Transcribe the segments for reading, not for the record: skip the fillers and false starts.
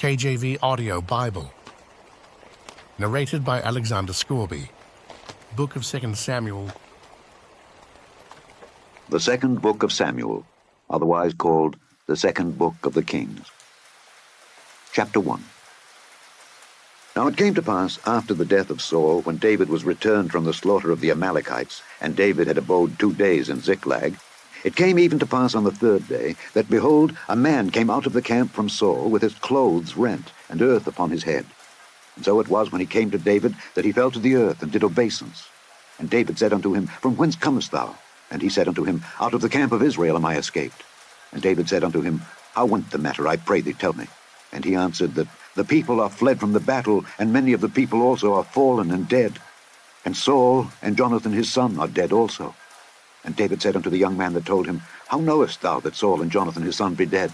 KJV Audio Bible. Narrated by Alexander Scourby. Book of 2 Samuel. The second book of Samuel, otherwise called the second book of the Kings. Chapter 1. Now it came to pass, after the death of Saul, when David was returned from the slaughter of the Amalekites, and David had abode 2 days in Ziklag, it came even to pass on the 3rd day, that, behold, a man came out of the camp from Saul, with his clothes rent, and earth upon his head. And so it was, when he came to David, that he fell to the earth, and did obeisance. And David said unto him, From whence comest thou? And he said unto him, Out of the camp of Israel am I escaped. And David said unto him, How went the matter? I pray thee, tell me. And he answered, That the people are fled from the battle, and many of the people also are fallen and dead. And Saul and Jonathan his son are dead also. And David said unto the young man that told him, How knowest thou that Saul and Jonathan his son be dead?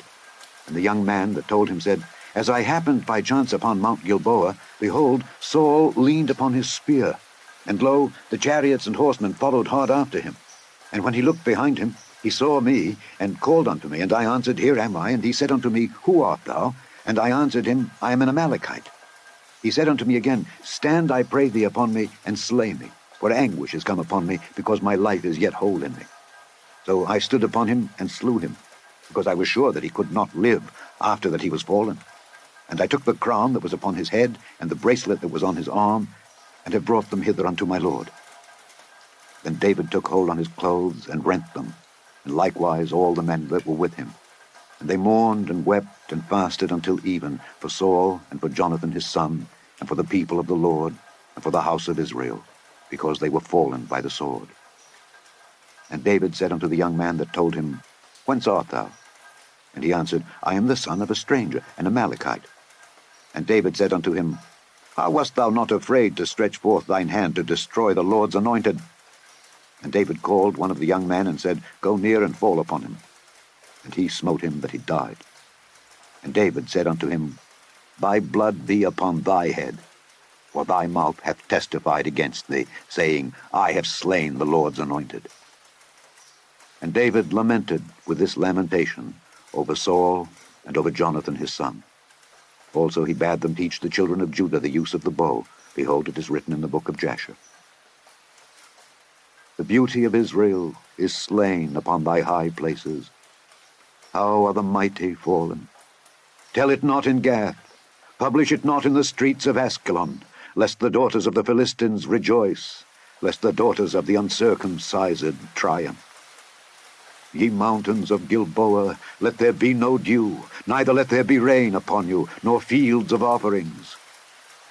And the young man that told him said, As I happened by chance upon Mount Gilboa, behold, Saul leaned upon his spear, and lo, the chariots and horsemen followed hard after him. And when he looked behind him, he saw me, and called unto me, and I answered, Here am I. And he said unto me, Who art thou? And I answered him, I am an Amalekite. He said unto me again, Stand, I pray thee, upon me, and slay me, for anguish is come upon me, because my life is yet whole in me. So I stood upon him, and slew him, because I was sure that he could not live after that he was fallen. And I took the crown that was upon his head, and the bracelet that was on his arm, and have brought them hither unto my lord. Then David took hold on his clothes, and rent them, and likewise all the men that were with him. And they mourned and wept and fasted until even, for Saul and for Jonathan his son, and for the people of the Lord, and for the house of Israel, because they were fallen by the sword. And David said unto the young man that told him, Whence art thou? And he answered, I am the son of a stranger, an Amalekite. And David said unto him, How wast thou not afraid to stretch forth thine hand to destroy the Lord's anointed? And David called one of the young men, and said, Go near and fall upon him. And he smote him that he died. And David said unto him, Thy blood be upon thy head, for thy mouth hath testified against thee, saying, I have slain the Lord's anointed. And David lamented with this lamentation over Saul and over Jonathan his son. Also he bade them teach the children of Judah the use of the bow. Behold, it is written in the book of Jasher. The beauty of Israel is slain upon thy high places. How are the mighty fallen? Tell it not in Gath, publish it not in the streets of Askelon, lest the daughters of the Philistines rejoice, lest the daughters of the uncircumcised triumph. Ye mountains of Gilboa, let there be no dew, neither let there be rain upon you, nor fields of offerings.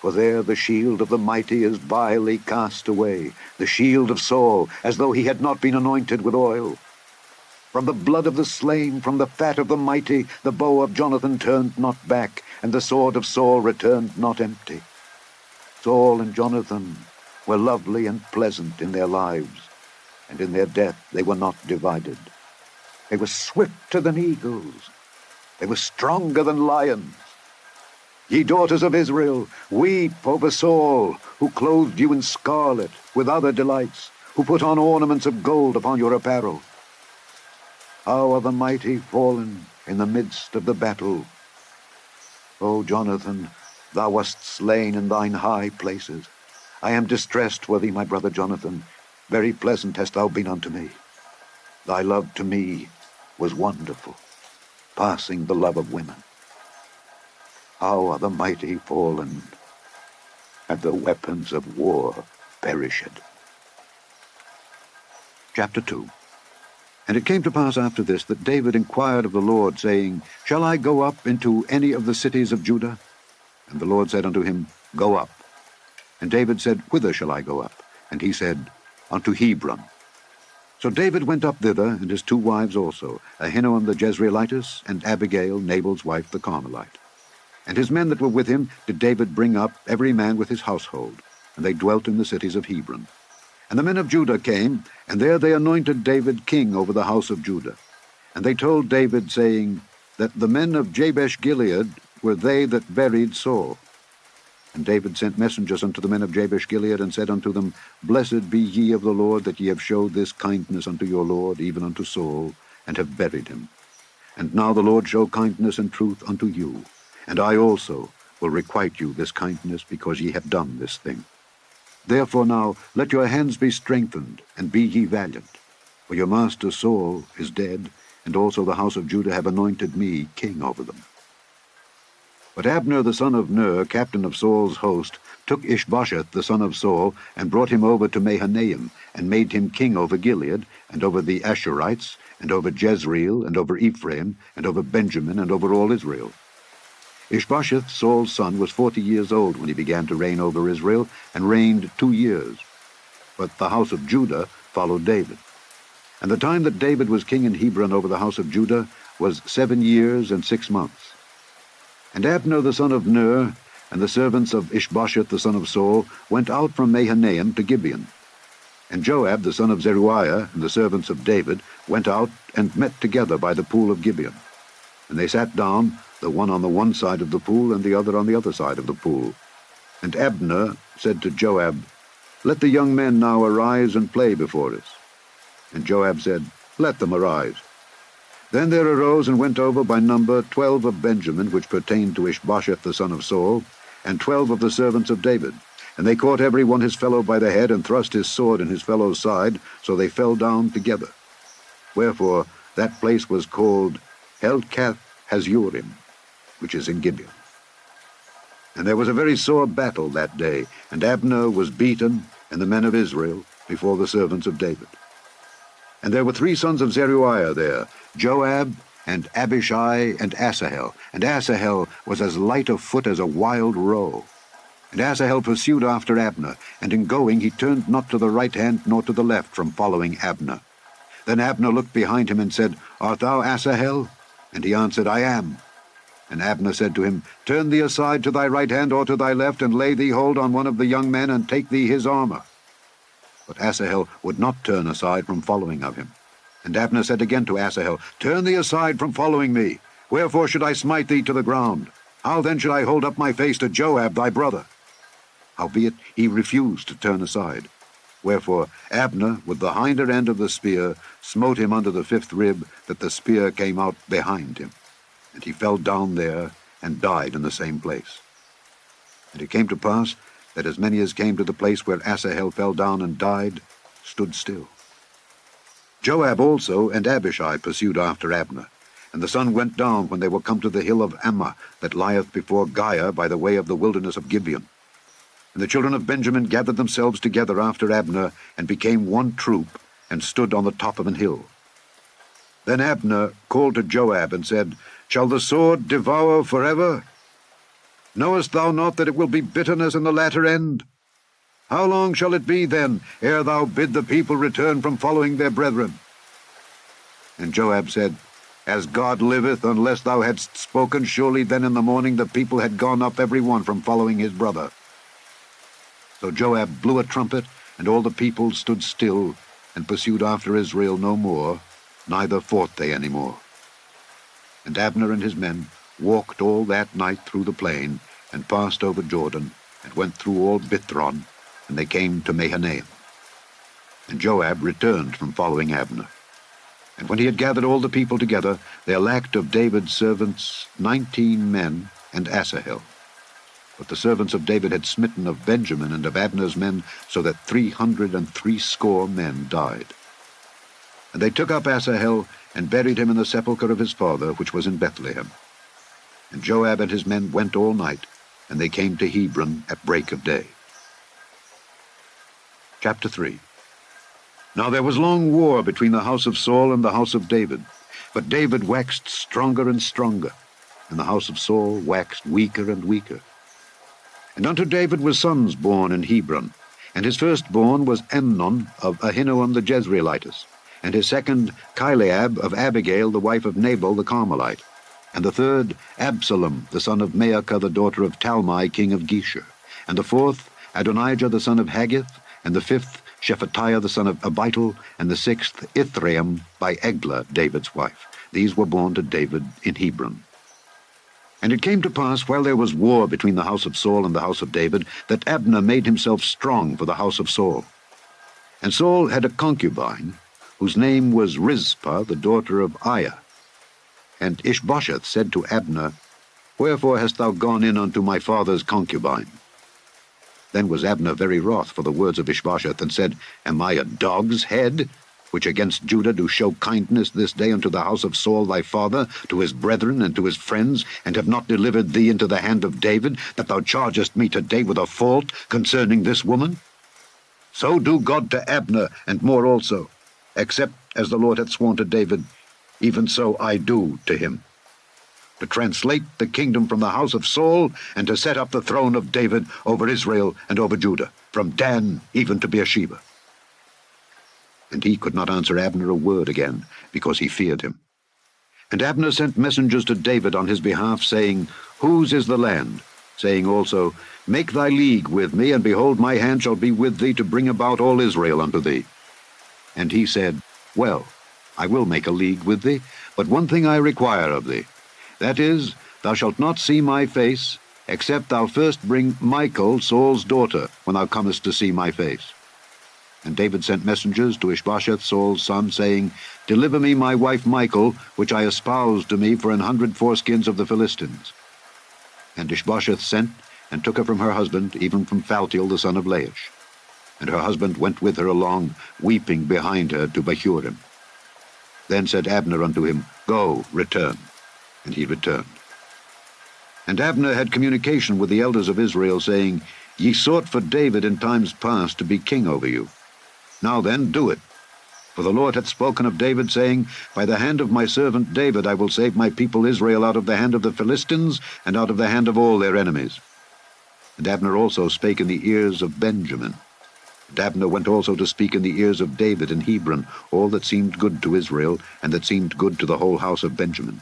For there the shield of the mighty is vilely cast away, the shield of Saul, as though he had not been anointed with oil. From the blood of the slain, from the fat of the mighty, the bow of Jonathan turned not back, and the sword of Saul returned not empty. Saul and Jonathan were lovely and pleasant in their lives, and in their death they were not divided. They were swifter than eagles. They were stronger than lions. Ye daughters of Israel, weep over Saul, who clothed you in scarlet with other delights, who put on ornaments of gold upon your apparel. How are the mighty fallen in the midst of the battle? O Jonathan, thou wast slain in thine high places. I am distressed for thee, my brother Jonathan. Very pleasant hast thou been unto me. Thy love to me was wonderful, passing the love of women. How are the mighty fallen, and the weapons of war perished. Chapter 2. And it came to pass after this that David inquired of the Lord, saying, Shall I go up into any of the cities of Judah? And the Lord said unto him, Go up. And David said, Whither shall I go up? And he said, Unto Hebron. So David went up thither, and his 2 wives also, Ahinoam the Jezreelitess, and Abigail, Nabal's wife, the Carmelite. And his men that were with him did David bring up, every man with his household, and they dwelt in the cities of Hebron. And the men of Judah came, and there they anointed David king over the house of Judah. And they told David, saying, that the men of Jabesh-Gilead were they that buried Saul. And David sent messengers unto the men of Jabesh-Gilead, and said unto them, Blessed be ye of the Lord, that ye have showed this kindness unto your Lord, even unto Saul, and have buried him. And now the Lord show kindness and truth unto you, and I also will requite you this kindness, because ye have done this thing. Therefore now let your hands be strengthened, and be ye valiant. For your master Saul is dead, and also the house of Judah have anointed me king over them. But Abner the son of Ner, captain of Saul's host, took Ishbosheth the son of Saul, and brought him over to Mahanaim, and made him king over Gilead, and over the Ashurites, and over Jezreel, and over Ephraim, and over Benjamin, and over all Israel. Ishbosheth, Saul's son, was 40 years old when he began to reign over Israel, and reigned 2 years. But the house of Judah followed David. And the time that David was king in Hebron over the house of Judah was 7 years and 6 months. And Abner the son of Ner, and the servants of Ishbosheth the son of Saul, went out from Mahanaim to Gibeon. And Joab the son of Zeruiah, and the servants of David, went out and met together by the pool of Gibeon. And they sat down, the one on the one side of the pool, and the other on the other side of the pool. And Abner said to Joab, Let the young men now arise and play before us. And Joab said, Let them arise. Then there arose and went over by number 12 of Benjamin, which pertained to Ishbosheth the son of Saul, and 12 of the servants of David. And they caught every one his fellow by the head, and thrust his sword in his fellow's side, so they fell down together. Wherefore that place was called Helkath-Hazurim, which is in Gibeon. And there was a very sore battle that day, and Abner was beaten, and the men of Israel, before the servants of David. And there were 3 sons of Zeruiah there, Joab, and Abishai, and Asahel. And Asahel was as light of foot as a wild roe. And Asahel pursued after Abner, and in going he turned not to the right hand nor to the left from following Abner. Then Abner looked behind him and said, Art thou Asahel? And he answered, I am. And Abner said to him, Turn thee aside to thy right hand or to thy left, and lay thee hold on one of the young men, and take thee his armor. But Asahel would not turn aside from following of him. And Abner said again to Asahel, Turn thee aside from following me. Wherefore should I smite thee to the ground? How then should I hold up my face to Joab thy brother? Howbeit he refused to turn aside. Wherefore Abner, with the hinder end of the spear, smote him under the 5th rib, that the spear came out behind him. And he fell down there, and died in the same place. And it came to pass, that as many as came to the place where Asahel fell down and died, stood still. Joab also and Abishai pursued after Abner. And the sun went down when they were come to the hill of Ammah, that lieth before Giah by the way of the wilderness of Gibeon. And the children of Benjamin gathered themselves together after Abner, and became one troop, and stood on the top of an hill. Then Abner called to Joab, and said, Shall the sword devour forever? Knowest thou not that it will be bitterness in the latter end? How long shall it be, then, ere thou bid the people return from following their brethren? And Joab said, As God liveth, unless thou hadst spoken, surely then in the morning the people had gone up every one from following his brother. So Joab blew a trumpet, and all the people stood still, and pursued after Israel no more, neither fought they any more. And Abner and his men walked all that night through the plain, and passed over Jordan, and went through all Bithron, and they came to Mahanaim. And Joab returned from following Abner. And when he had gathered all the people together, there lacked of David's servants 19 men and Asahel. But the servants of David had smitten of Benjamin and of Abner's men, so that 360 men died. And they took up Asahel, and buried him in the sepulchre of his father, which was in Bethlehem. And Joab and his men went all night, and they came to Hebron at break of day. Chapter 3. Now there was long war between the house of Saul and the house of David. But David waxed stronger and stronger, and the house of Saul waxed weaker and weaker. And unto David were sons born in Hebron, and his firstborn was Amnon of Ahinoam the Jezreelitess, and his second Chileab of Abigail the wife of Nabal the Carmelite, and the third Absalom the son of Maacah the daughter of Talmai king of Geshur, and the fourth Adonijah the son of Haggith, and the fifth Shephatiah the son of Abital, and the sixth Ithream by Eglah David's wife. These were born to David in Hebron. And it came to pass, while there was war between the house of Saul and the house of David, that Abner made himself strong for the house of Saul. And Saul had a concubine, whose name was Rizpah, the daughter of Aiah. And Ishbosheth said to Abner, Wherefore hast thou gone in unto my father's concubine? Then was Abner very wroth for the words of Ishbosheth, and said, Am I a dog's head, which against Judah do show kindness this day unto the house of Saul thy father, to his brethren and to his friends, and have not delivered thee into the hand of David, that thou chargest me today with a fault concerning this woman? So do God to Abner, and more also, except as the Lord hath sworn to David, even so I do to him, to translate the kingdom from the house of Saul, and to set up the throne of David over Israel and over Judah, from Dan even to Beersheba. And he could not answer Abner a word again, because he feared him. And Abner sent messengers to David on his behalf, saying, Whose is the land? Saying also, Make thy league with me, and behold, my hand shall be with thee to bring about all Israel unto thee. And he said, Well, I will make a league with thee, but one thing I require of thee, that is, thou shalt not see my face, except thou first bring Michal, Saul's daughter, when thou comest to see my face. And David sent messengers to Ishbosheth, Saul's son, saying, Deliver me my wife Michal, which I espoused to me for 100 foreskins of the Philistines. And Ishbosheth sent, and took her from her husband, even from Phaltiel the son of Laish. And her husband went with her along, weeping behind her to Bahurim. Then said Abner unto him, Go, return. And he returned. And Abner had communication with the elders of Israel, saying, Ye sought for David in times past to be king over you. Now then, do it. For the Lord hath spoken of David, saying, By the hand of my servant David I will save my people Israel out of the hand of the Philistines, and out of the hand of all their enemies. And Abner also spake in the ears of Benjamin. And Abner went also to speak in the ears of David in Hebron, all that seemed good to Israel, and that seemed good to the whole house of Benjamin.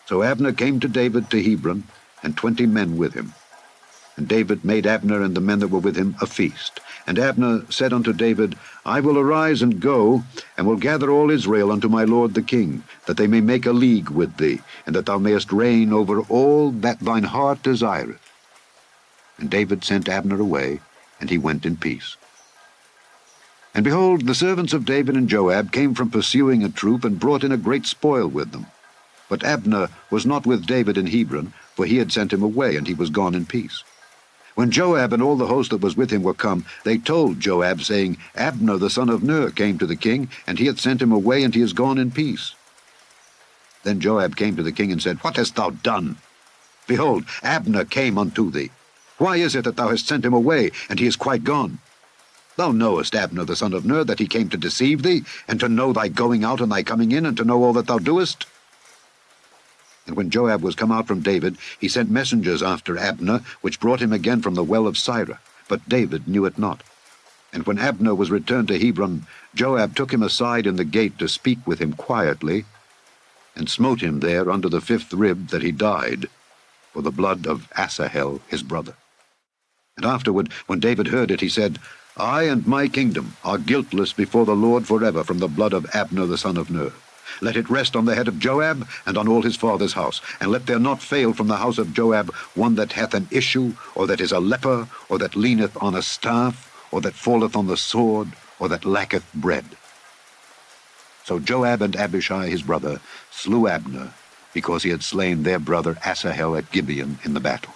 So Abner came to David to Hebron, and 20 men with him. And David made Abner and the men that were with him a feast. And Abner said unto David, I will arise and go, and will gather all Israel unto my lord the king, that they may make a league with thee, and that thou mayest reign over all that thine heart desireth. And David sent Abner away, and he went in peace. And behold, the servants of David and Joab came from pursuing a troop, and brought in a great spoil with them. But Abner was not with David in Hebron, for he had sent him away, and he was gone in peace. When Joab and all the host that was with him were come, they told Joab, saying, Abner the son of Ner came to the king, and he hath sent him away, and he is gone in peace. Then Joab came to the king and said, What hast thou done? Behold, Abner came unto thee. Why is it that thou hast sent him away, and he is quite gone? Thou knowest Abner the son of Ner, that he came to deceive thee, and to know thy going out and thy coming in, and to know all that thou doest. And when Joab was come out from David, he sent messengers after Abner, which brought him again from the well of Sirah. But David knew it not. And when Abner was returned to Hebron, Joab took him aside in the gate to speak with him quietly, and smote him there under the 5th rib, that he died, for the blood of Asahel his brother. And afterward, when David heard it, he said, I and my kingdom are guiltless before the Lord forever from the blood of Abner the son of Ner. Let it rest on the head of Joab, and on all his father's house. And let there not fail from the house of Joab one that hath an issue, or that is a leper, or that leaneth on a staff, or that falleth on the sword, or that lacketh bread. So Joab and Abishai his brother slew Abner, because he had slain their brother Asahel at Gibeon in the battle.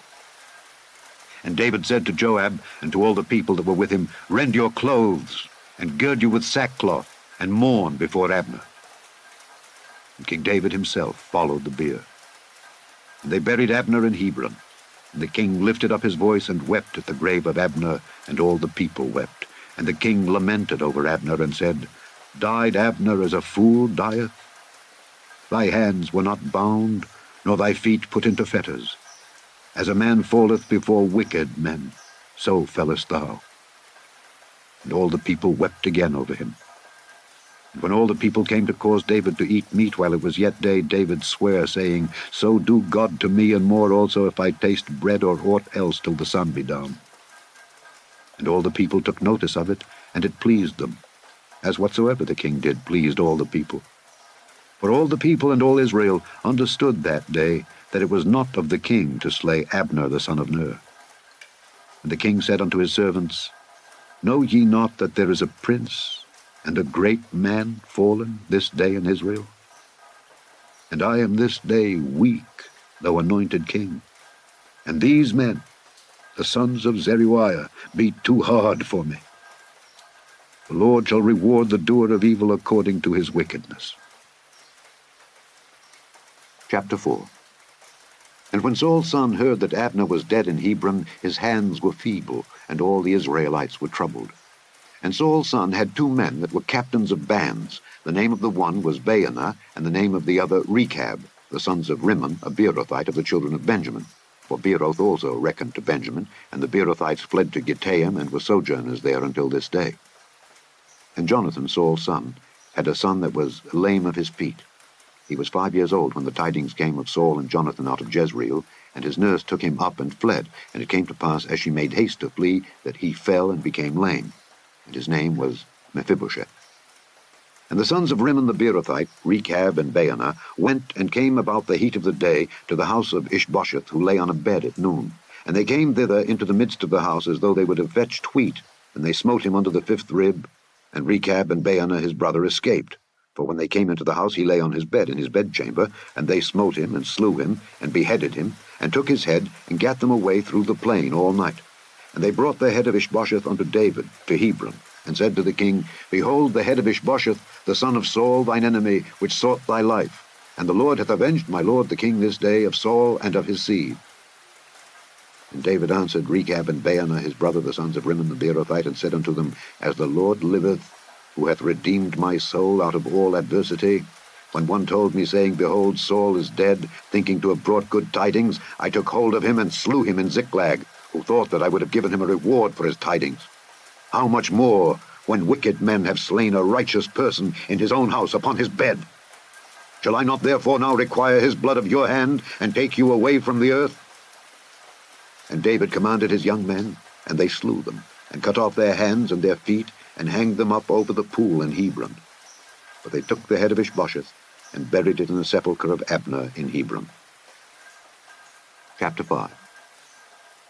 And David said to Joab and to all the people that were with him, Rend your clothes, and gird you with sackcloth, and mourn before Abner. And King David himself followed the bier. And they buried Abner in Hebron. And the king lifted up his voice and wept at the grave of Abner, and all the people wept. And the king lamented over Abner, and said, Died Abner as a fool dieth? Thy hands were not bound, nor thy feet put into fetters. As a man falleth before wicked men, so fellest thou. And all the people wept again over him. And when all the people came to cause David to eat meat while it was yet day, David sware, saying, So do God to me, and more also, if I taste bread or aught else till the sun be down. And all the people took notice of it, and it pleased them, as whatsoever the king did pleased all the people. For all the people and all Israel understood that day that it was not of the king to slay Abner the son of Ner. And the king said unto his servants, Know ye not that there is a prince and a great man fallen this day in Israel? And I am this day weak thou anointed king. And these men, the sons of Zeruiah, be too hard for me. The Lord shall reward the doer of evil according to his wickedness. Chapter 4. And when Saul's son heard that Abner was dead in Hebron, his hands were feeble, and all the Israelites were troubled. And Saul's son had 2 men that were captains of bands. The name of the one was Baanah, and the name of the other Rechab, the sons of Rimmon, a Beerothite of the children of Benjamin. For Beeroth also reckoned to Benjamin, and the Beerothites fled to Gittaim, and were sojourners there until this day. And Jonathan, Saul's son, had a son that was lame of his feet. He was 5 years old when the tidings came of Saul and Jonathan out of Jezreel, and his nurse took him up and fled. And it came to pass, as she made haste to flee, that he fell and became lame. And his name was Mephibosheth. And the sons of Rimmon the Beerothite, Rechab and Baanah, went and came about the heat of the day to the house of Ishbosheth, who lay on a bed at noon. And they came thither into the midst of the house, as though they would have fetched wheat. And they smote him under the 5th rib, and Rechab and Baanah his brother escaped. For when they came into the house, he lay on his bed in his bedchamber, and they smote him, and slew him, and beheaded him, and took his head, and gat them away through the plain all night. And they brought the head of Ishbosheth unto David, to Hebron, and said to the king, Behold the head of Ishbosheth, the son of Saul thine enemy, which sought thy life. And the Lord hath avenged my lord the king this day of Saul and of his seed. And David answered Rechab and Baanah his brother, the sons of Rimmon the Beerothite, and said unto them, As the Lord liveth, who hath redeemed my soul out of all adversity, when one told me, saying, Behold, Saul is dead, thinking to have brought good tidings, I took hold of him and slew him in Ziklag, who thought that I would have given him a reward for his tidings. How much more when wicked men have slain a righteous person in his own house upon his bed? Shall I not therefore now require his blood of your hand, and take you away from the earth? And David commanded his young men, and they slew them, and cut off their hands and their feet, and hanged them up over the pool in Hebron. But they took the head of Ishbosheth, and buried it in the sepulchre of Abner in Hebron. Chapter 5.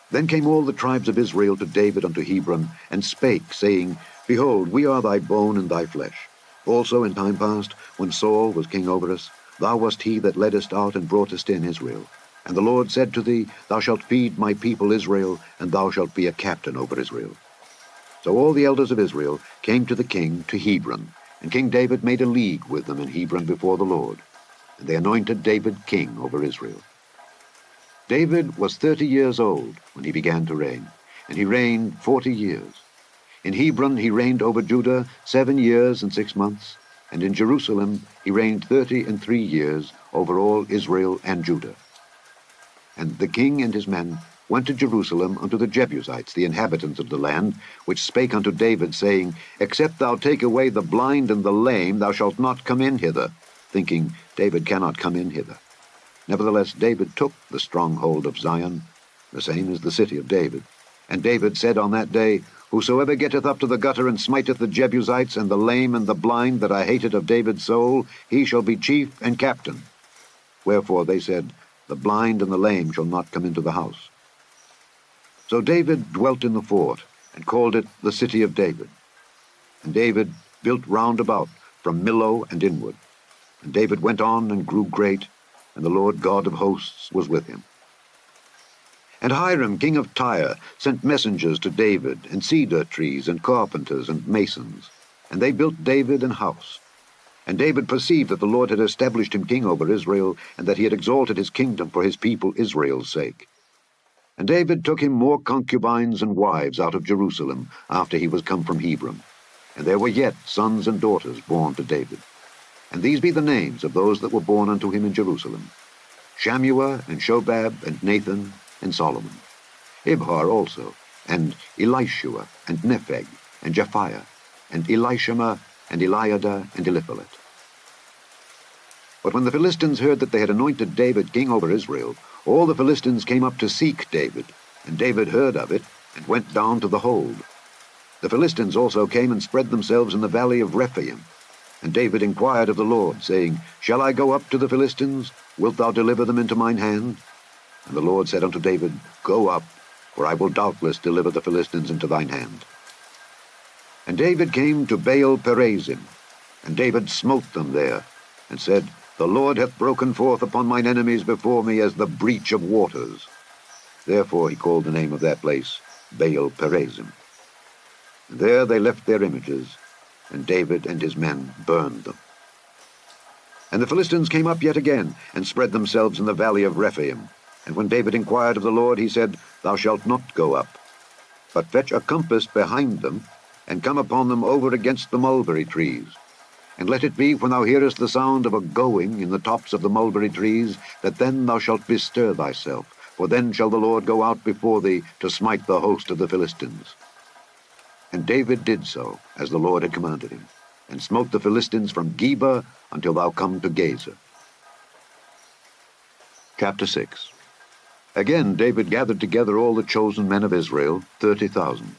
Then came all the tribes of Israel to David unto Hebron, and spake, saying, Behold, we are thy bone and thy flesh. Also in time past, when Saul was king over us, thou wast he that leddest out and broughtest in Israel. And the Lord said to thee, Thou shalt feed my people Israel, and thou shalt be a captain over Israel. So all the elders of Israel came to the king to Hebron, and King David made a league with them in Hebron before the Lord. And they anointed David king over Israel. David was 30 years old when he began to reign, and he reigned 40 years. In Hebron he reigned over Judah 7 years and 6 months, and in Jerusalem he reigned 33 years over all Israel and Judah. And the king and his men went to Jerusalem unto the Jebusites, the inhabitants of the land, which spake unto David, saying, Except thou take away the blind and the lame, thou shalt not come in hither, thinking, David cannot come in hither. Nevertheless David took the stronghold of Zion, the same as the city of David. And David said on that day, Whosoever getteth up to the gutter and smiteth the Jebusites and the lame and the blind that I hated of David's soul, he shall be chief and captain. Wherefore they said, The blind and the lame shall not come into the house. So David dwelt in the fort, and called it the city of David. And David built round about, from Millo and inward. And David went on and grew great, and the Lord God of hosts was with him. And Hiram king of Tyre sent messengers to David, and cedar trees, and carpenters, and masons. And they built David an house. And David perceived that the Lord had established him king over Israel, and that he had exalted his kingdom for his people Israel's sake. And David took him more concubines and wives out of Jerusalem, after he was come from Hebron. And there were yet sons and daughters born to David. And these be the names of those that were born unto him in Jerusalem: Shammua, and Shobab, and Nathan, and Solomon. Ibhar also, and Elishua, and Nepheg, and Japhiah, and Elishama, and Eliada, and Eliphalet. But when the Philistines heard that they had anointed David king over Israel, all the Philistines came up to seek David, and David heard of it, and went down to the hold. The Philistines also came and spread themselves in the valley of Rephaim. And David inquired of the Lord, saying, Shall I go up to the Philistines? Wilt thou deliver them into mine hand? And the Lord said unto David, Go up, for I will doubtless deliver the Philistines into thine hand. And David came to Baal Perazim, and David smote them there, and said, The Lord hath broken forth upon mine enemies before me as the breach of waters. Therefore he called the name of that place Baal-perazim. And there they left their images, and David and his men burned them. And the Philistines came up yet again, and spread themselves in the valley of Rephaim. And when David inquired of the Lord, he said, Thou shalt not go up, but fetch a compass behind them, and come upon them over against the mulberry trees. And let it be, when thou hearest the sound of a going in the tops of the mulberry trees, that then thou shalt bestir thyself, for then shall the Lord go out before thee to smite the host of the Philistines. And David did so, as the Lord had commanded him, and smote the Philistines from Geba until thou come to Gaza. Chapter 6. Again David gathered together all the chosen men of Israel, 30,000.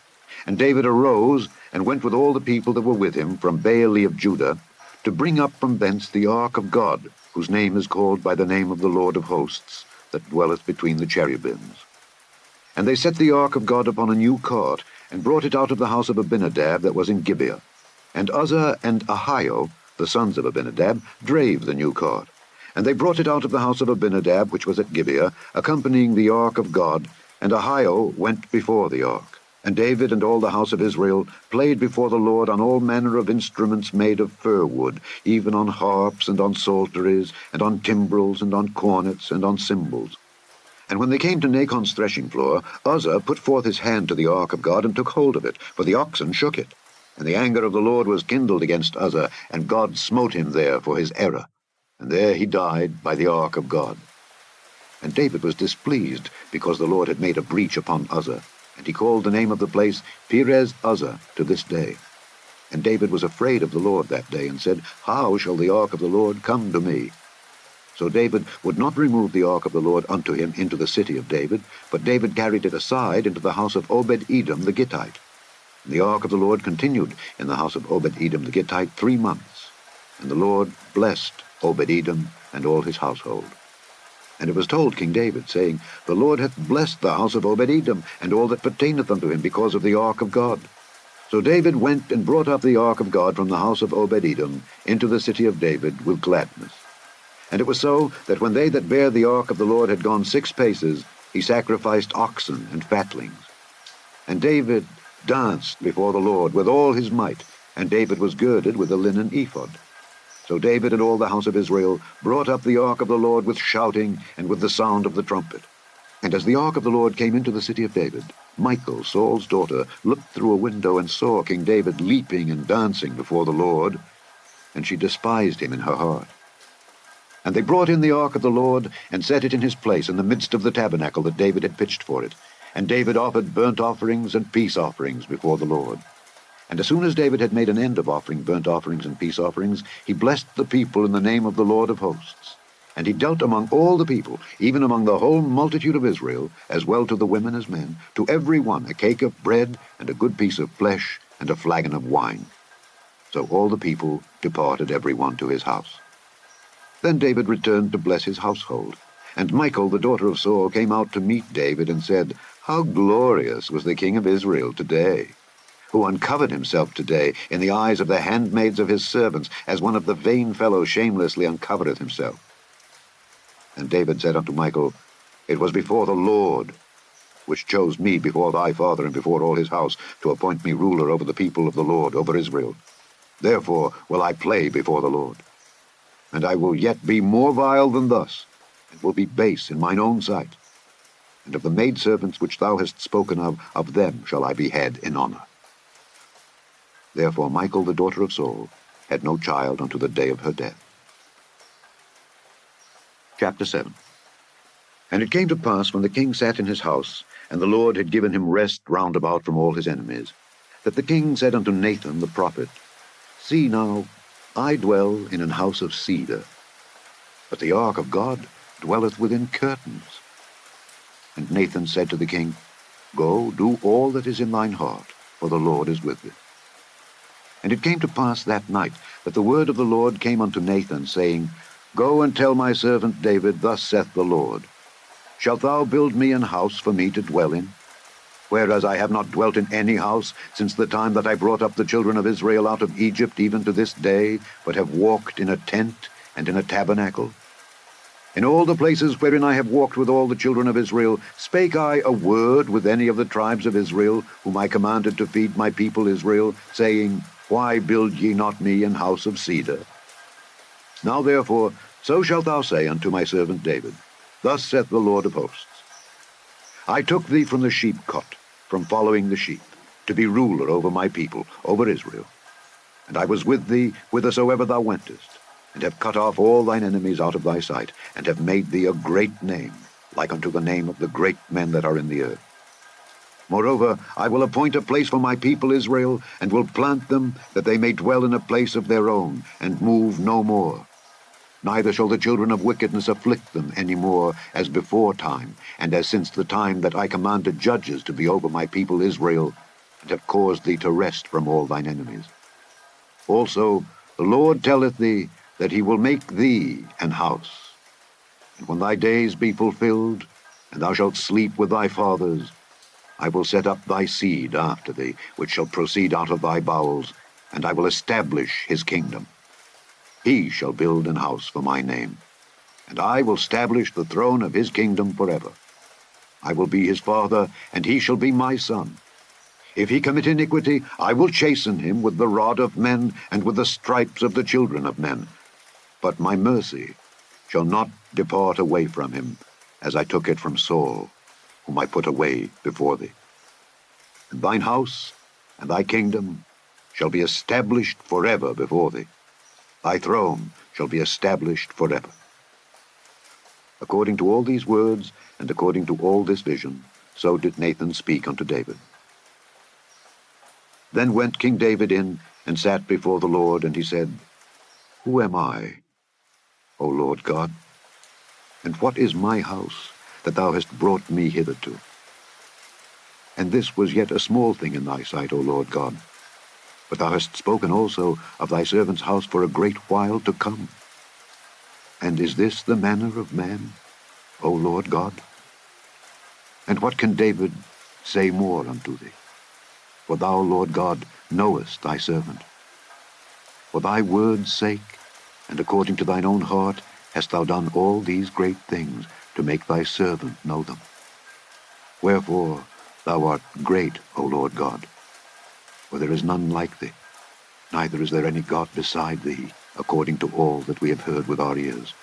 And David arose, and went with all the people that were with him from Baale of Judah, to bring up from thence the ark of God, whose name is called by the name of the Lord of hosts, that dwelleth between the cherubims. And they set the ark of God upon a new cart, and brought it out of the house of Abinadab that was in Gibeah. And Uzzah and Ahio, the sons of Abinadab, drave the new cart. And they brought it out of the house of Abinadab, which was at Gibeah, accompanying the ark of God, and Ahio went before the ark. And David and all the house of Israel played before the Lord on all manner of instruments made of fir wood, even on harps, and on psalteries, and on timbrels, and on cornets, and on cymbals. And when they came to Nachon's threshing floor, Uzzah put forth his hand to the ark of God, and took hold of it, for the oxen shook it. And the anger of the Lord was kindled against Uzzah, and God smote him there for his error. And there he died by the ark of God. And David was displeased, because the Lord had made a breach upon Uzzah. And he called the name of the place Perez Uzzah to this day. And David was afraid of the Lord that day, and said, How shall the ark of the Lord come to me? So David would not remove the ark of the Lord unto him into the city of David, but David carried it aside into the house of Obed-Edom the Gittite. And the ark of the Lord continued in the house of Obed-Edom the Gittite 3 months. And the Lord blessed Obed-Edom and all his household. And it was told King David, saying, The Lord hath blessed the house of Obed-Edom, and all that pertaineth unto him, because of the ark of God. So David went and brought up the ark of God from the house of Obed-Edom into the city of David with gladness. And it was so, that when they that bare the ark of the Lord had gone 6 paces, he sacrificed oxen and fatlings. And David danced before the Lord with all his might, and David was girded with a linen ephod. So David and all the house of Israel brought up the ark of the Lord with shouting and with the sound of the trumpet. And as the ark of the Lord came into the city of David, Michal, Saul's daughter, looked through a window and saw King David leaping and dancing before the Lord, and she despised him in her heart. And they brought in the ark of the Lord, and set it in his place in the midst of the tabernacle that David had pitched for it. And David offered burnt offerings and peace offerings before the Lord. And as soon as David had made an end of offering burnt offerings and peace offerings, he blessed the people in the name of the Lord of hosts. And he dealt among all the people, even among the whole multitude of Israel, as well to the women as men, to every one a cake of bread, and a good piece of flesh, and a flagon of wine. So all the people departed every one to his house. Then David returned to bless his household. And Michal, the daughter of Saul, came out to meet David, and said, How glorious was the king of Israel today, who uncovered himself today in the eyes of the handmaids of his servants, as one of the vain fellows shamelessly uncovereth himself. And David said unto Michal, It was before the Lord, which chose me before thy father and before all his house, to appoint me ruler over the people of the Lord, over Israel. Therefore will I play before the Lord. And I will yet be more vile than thus, and will be base in mine own sight. And of the maidservants which thou hast spoken of them shall I be head in honor. Therefore Michal, the daughter of Saul, had no child unto the day of her death. Chapter 7. And it came to pass, when the king sat in his house, and the Lord had given him rest round about from all his enemies, that the king said unto Nathan the prophet, See now, I dwell in an house of cedar, but the ark of God dwelleth within curtains. And Nathan said to the king, Go, do all that is in thine heart, for the Lord is with thee. And it came to pass that night that the word of the Lord came unto Nathan, saying, Go and tell my servant David, Thus saith the Lord, Shalt thou build me an house for me to dwell in? Whereas I have not dwelt in any house since the time that I brought up the children of Israel out of Egypt, even to this day, but have walked in a tent, and in a tabernacle? In all the places wherein I have walked with all the children of Israel, spake I a word with any of the tribes of Israel, whom I commanded to feed my people Israel, saying, Why build ye not me an house of cedar? Now therefore, so shalt thou say unto my servant David, Thus saith the Lord of hosts, I took thee from the sheepcot, from following the sheep, to be ruler over my people, over Israel. And I was with thee whithersoever thou wentest, and have cut off all thine enemies out of thy sight, and have made thee a great name, like unto the name of the great men that are in the earth. Moreover, I will appoint a place for my people Israel, and will plant them, that they may dwell in a place of their own, and move no more. Neither shall the children of wickedness afflict them any more, as before time, and as since the time that I commanded judges to be over my people Israel, and have caused thee to rest from all thine enemies. Also, the Lord telleth thee, that he will make thee an house. And when thy days be fulfilled, and thou shalt sleep with thy fathers, I will set up thy seed after thee, which shall proceed out of thy bowels, and I will establish his kingdom. He shall build an house for my name, and I will establish the throne of his kingdom forever. I will be his father, and he shall be my son. If he commit iniquity, I will chasten him with the rod of men, and with the stripes of the children of men. But my mercy shall not depart away from him, as I took it from Saul, whom I put away before thee. And thine house and thy kingdom shall be established forever before thee. Thy throne shall be established forever. According to all these words, and according to all this vision, so did Nathan speak unto David. Then went King David in, and sat before the Lord, and he said, Who am I, O Lord God? And what is my house, that thou hast brought me hitherto? And this was yet a small thing in thy sight, O Lord God. But thou hast spoken also of thy servant's house for a great while to come. And is this the manner of man, O Lord God? And what can David say more unto thee? For thou, Lord God, knowest thy servant. For thy word's sake, and according to thine own heart, hast thou done all these great things, to make thy servant know them. Wherefore thou art great, O Lord God, for there is none like thee, neither is there any God beside thee, according to all that we have heard with our ears.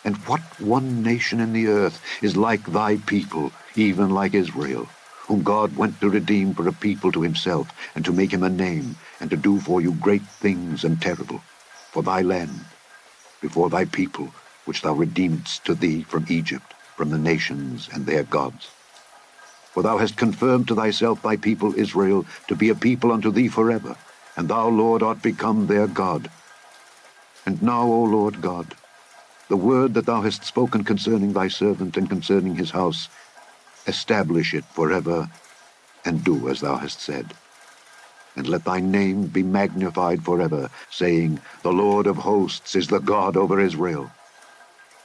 And what one nation in the earth is like thy people, even like Israel, whom God went to redeem for a people to himself, and to make him a name, and to do for you great things and terrible, for thy land, before thy people, which thou redeemedst to thee from Egypt, from the nations and their gods. For thou hast confirmed to thyself thy people Israel, to be a people unto thee forever, and thou, Lord, art become their God. And now, O Lord God, the word that thou hast spoken concerning thy servant and concerning his house, establish it forever, and do as thou hast said. And let thy name be magnified forever, saying, The Lord of hosts is the God over Israel.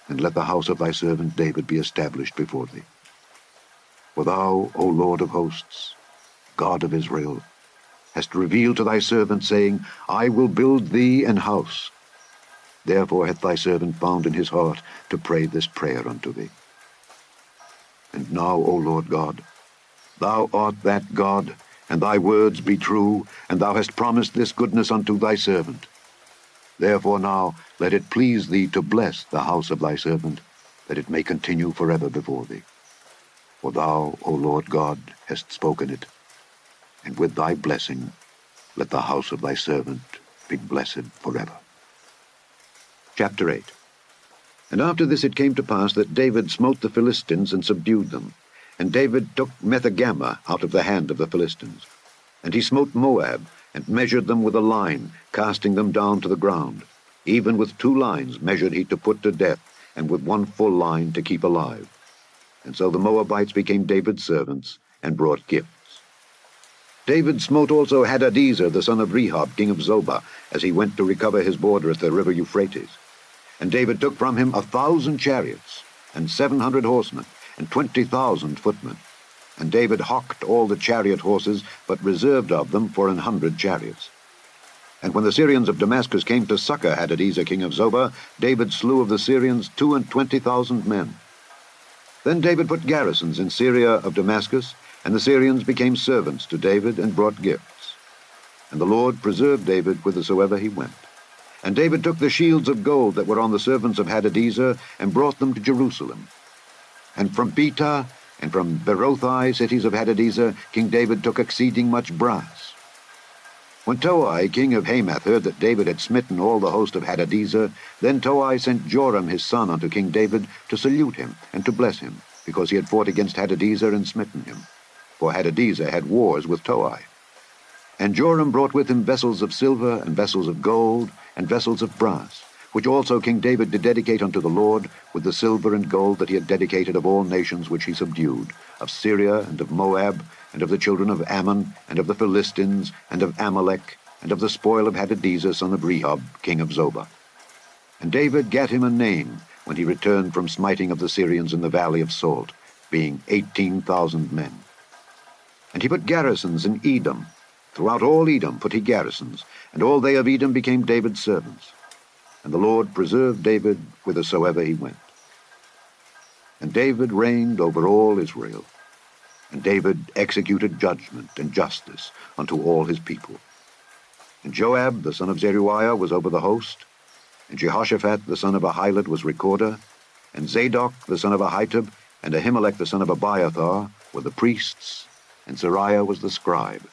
And let the house of thy servant David be established before thee. For thou, O Lord of hosts, God of Israel, hast revealed to thy servant, saying, I will build thee an house. Therefore hath thy servant found in his heart to pray this prayer unto thee. And now, O Lord God, thou art that God, and thy words be true, and thou hast promised this goodness unto thy servant. Therefore now let it please thee to bless the house of thy servant, that it may continue forever before thee. For thou, O Lord God, hast spoken it, and with thy blessing let the house of thy servant be blessed forever. Chapter 8. And after this it came to pass that David smote the Philistines and subdued them. And David took Mephibosheth out of the hand of the Philistines. And he smote Moab, and measured them with a line, casting them down to the ground. Even with 2 lines measured he to put to death, and with 1 full line to keep alive. And so the Moabites became David's servants, and brought gifts. David smote also Hadadezer, the son of Rehob, king of Zobah, as he went to recover his border at the river Euphrates. And David took from him 1,000 chariots, and 700 horsemen, and 20,000 footmen. And David hocked all the chariot horses, but reserved of them for 100 chariots. And when the Syrians of Damascus came to succor Hadadezer king of Zobah, David slew of the Syrians 22,000 men. Then David put garrisons in Syria of Damascus, and the Syrians became servants to David and brought gifts. And the Lord preserved David whithersoever he went. And David took the shields of gold that were on the servants of Hadadezer, and brought them to Jerusalem. And from Betah and from Berothai, cities of Hadadezer, King David took exceeding much brass. When Toi, king of Hamath, heard that David had smitten all the host of Hadadezer, then Toi sent Joram his son unto King David to salute him and to bless him, because he had fought against Hadadezer and smitten him. For Hadadezer had wars with Toi. And Joram brought with him vessels of silver, and vessels of gold, and vessels of brass, which also King David did dedicate unto the Lord, with the silver and gold that he had dedicated of all nations which he subdued, of Syria, and of Moab, and of the children of Ammon, and of the Philistines, and of Amalek, and of the spoil of Hadadezer son of Rehob, king of Zobah. And David gat him a name when he returned from smiting of the Syrians in the valley of Salt, being 18,000 men. And he put garrisons in Edom. Throughout all Edom put he garrisons, and all they of Edom became David's servants. And the Lord preserved David whithersoever he went. And David reigned over all Israel. And David executed judgment and justice unto all his people. And Joab the son of Zeruiah was over the host, and Jehoshaphat the son of Ahilud was recorder, and Zadok the son of Ahitub, and Ahimelech the son of Abiathar were the priests, and Sariah was the scribe,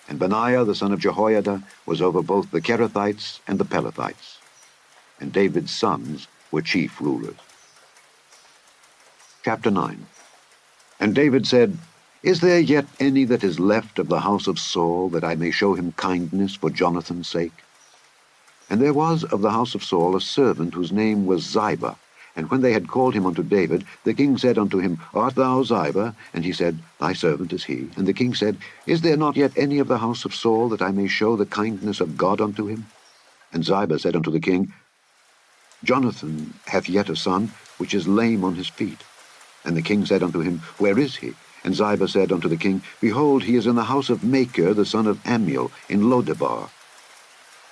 and Benaiah the son of Jehoiada was over both the Kerethites and the Pelethites. And David's sons were chief rulers. Chapter 9. And David said, Is there yet any that is left of the house of Saul, that I may show him kindness for Jonathan's sake? And there was of the house of Saul a servant whose name was Ziba. And when they had called him unto David, the king said unto him, Art thou Ziba? And he said, Thy servant is he. And the king said, Is there not yet any of the house of Saul, that I may show the kindness of God unto him? And Ziba said unto the king, Jonathan hath yet a son, which is lame on his feet. And the king said unto him, Where is he? And Ziba said unto the king, Behold, he is in the house of Machir, the son of Ammiel, in Lodebar.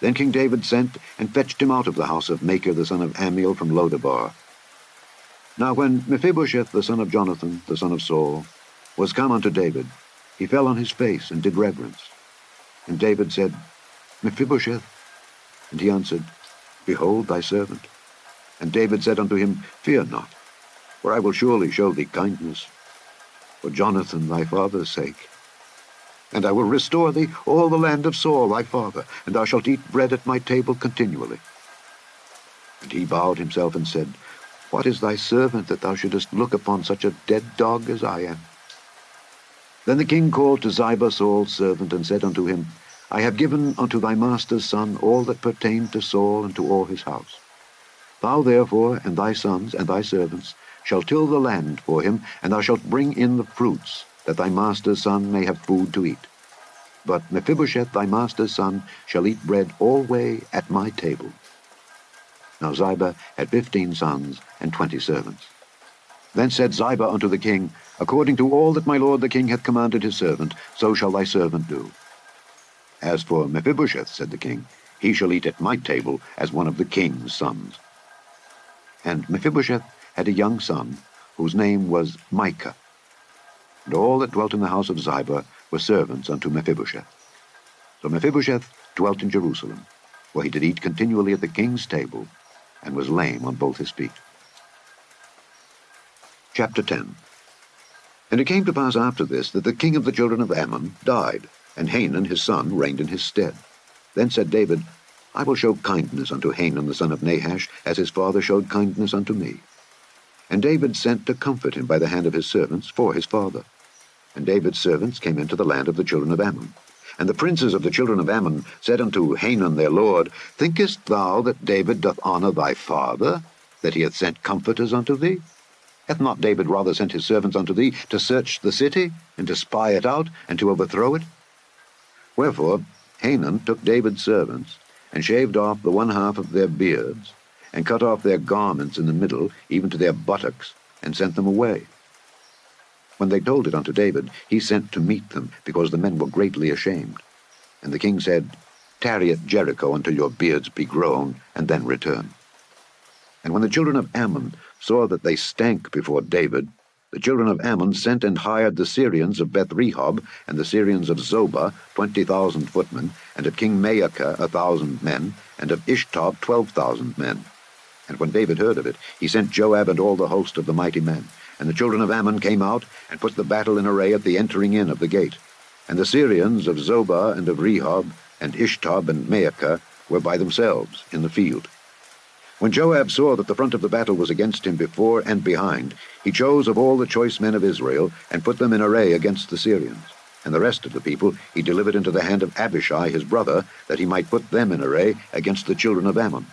Then King David sent and fetched him out of the house of Machir, the son of Ammiel, from Lodebar. Now when Mephibosheth, the son of Jonathan, the son of Saul, was come unto David, he fell on his face and did reverence. And David said, Mephibosheth. And he answered, Behold thy servant. And David said unto him, Fear not, for I will surely show thee kindness, for Jonathan thy father's sake. And I will restore thee all the land of Saul thy father, and thou shalt eat bread at my table continually. And he bowed himself and said, What is thy servant, that thou shouldest look upon such a dead dog as I am? Then the king called to Ziba Saul's servant, and said unto him, I have given unto thy master's son all that pertained to Saul and to all his house. Thou therefore and thy sons and thy servants shall till the land for him, and thou shalt bring in the fruits, that thy master's son may have food to eat. But Mephibosheth thy master's son shall eat bread alway at my table. Now Ziba had 15 sons and 20 servants. Then said Ziba unto the king, According to all that my lord the king hath commanded his servant, so shall thy servant do. As for Mephibosheth, said the king, he shall eat at my table as one of the king's sons. And Mephibosheth had a young son, whose name was Micah. And all that dwelt in the house of Ziba were servants unto Mephibosheth. So Mephibosheth dwelt in Jerusalem, where he did eat continually at the king's table, and was lame on both his feet. Chapter 10. And it came to pass after this, that the king of the children of Ammon died, and Hanun his son reigned in his stead. Then said David, I will show kindness unto Hanun the son of Nahash, as his father showed kindness unto me. And David sent to comfort him by the hand of his servants for his father. And David's servants came into the land of the children of Ammon. And the princes of the children of Ammon said unto Hanun their lord, Thinkest thou that David doth honor thy father, that he hath sent comforters unto thee? Hath not David rather sent his servants unto thee to search the city, and to spy it out, and to overthrow it? Wherefore Hanun took David's servants, and shaved off the one half of their beards, and cut off their garments in the middle, even to their buttocks, and sent them away. When they told it unto David, he sent to meet them, because the men were greatly ashamed. And the king said, Tarry at Jericho until your beards be grown, and then return. And when the children of Ammon saw that they stank before David, the children of Ammon sent and hired the Syrians of Beth-rehob and the Syrians of Zobah 20,000 footmen, and of King Maacah 1,000 men, and of Ishtob 12,000 men. And when David heard of it, he sent Joab and all the host of the mighty men. And the children of Ammon came out and put the battle in array at the entering in of the gate. And the Syrians of Zobah and of Rehob and Ishtob and Maacah were by themselves in the field. When Joab saw that the front of the battle was against him before and behind, he chose of all the choice men of Israel, and put them in array against the Syrians. And the rest of the people he delivered into the hand of Abishai his brother, that he might put them in array against the children of Ammon.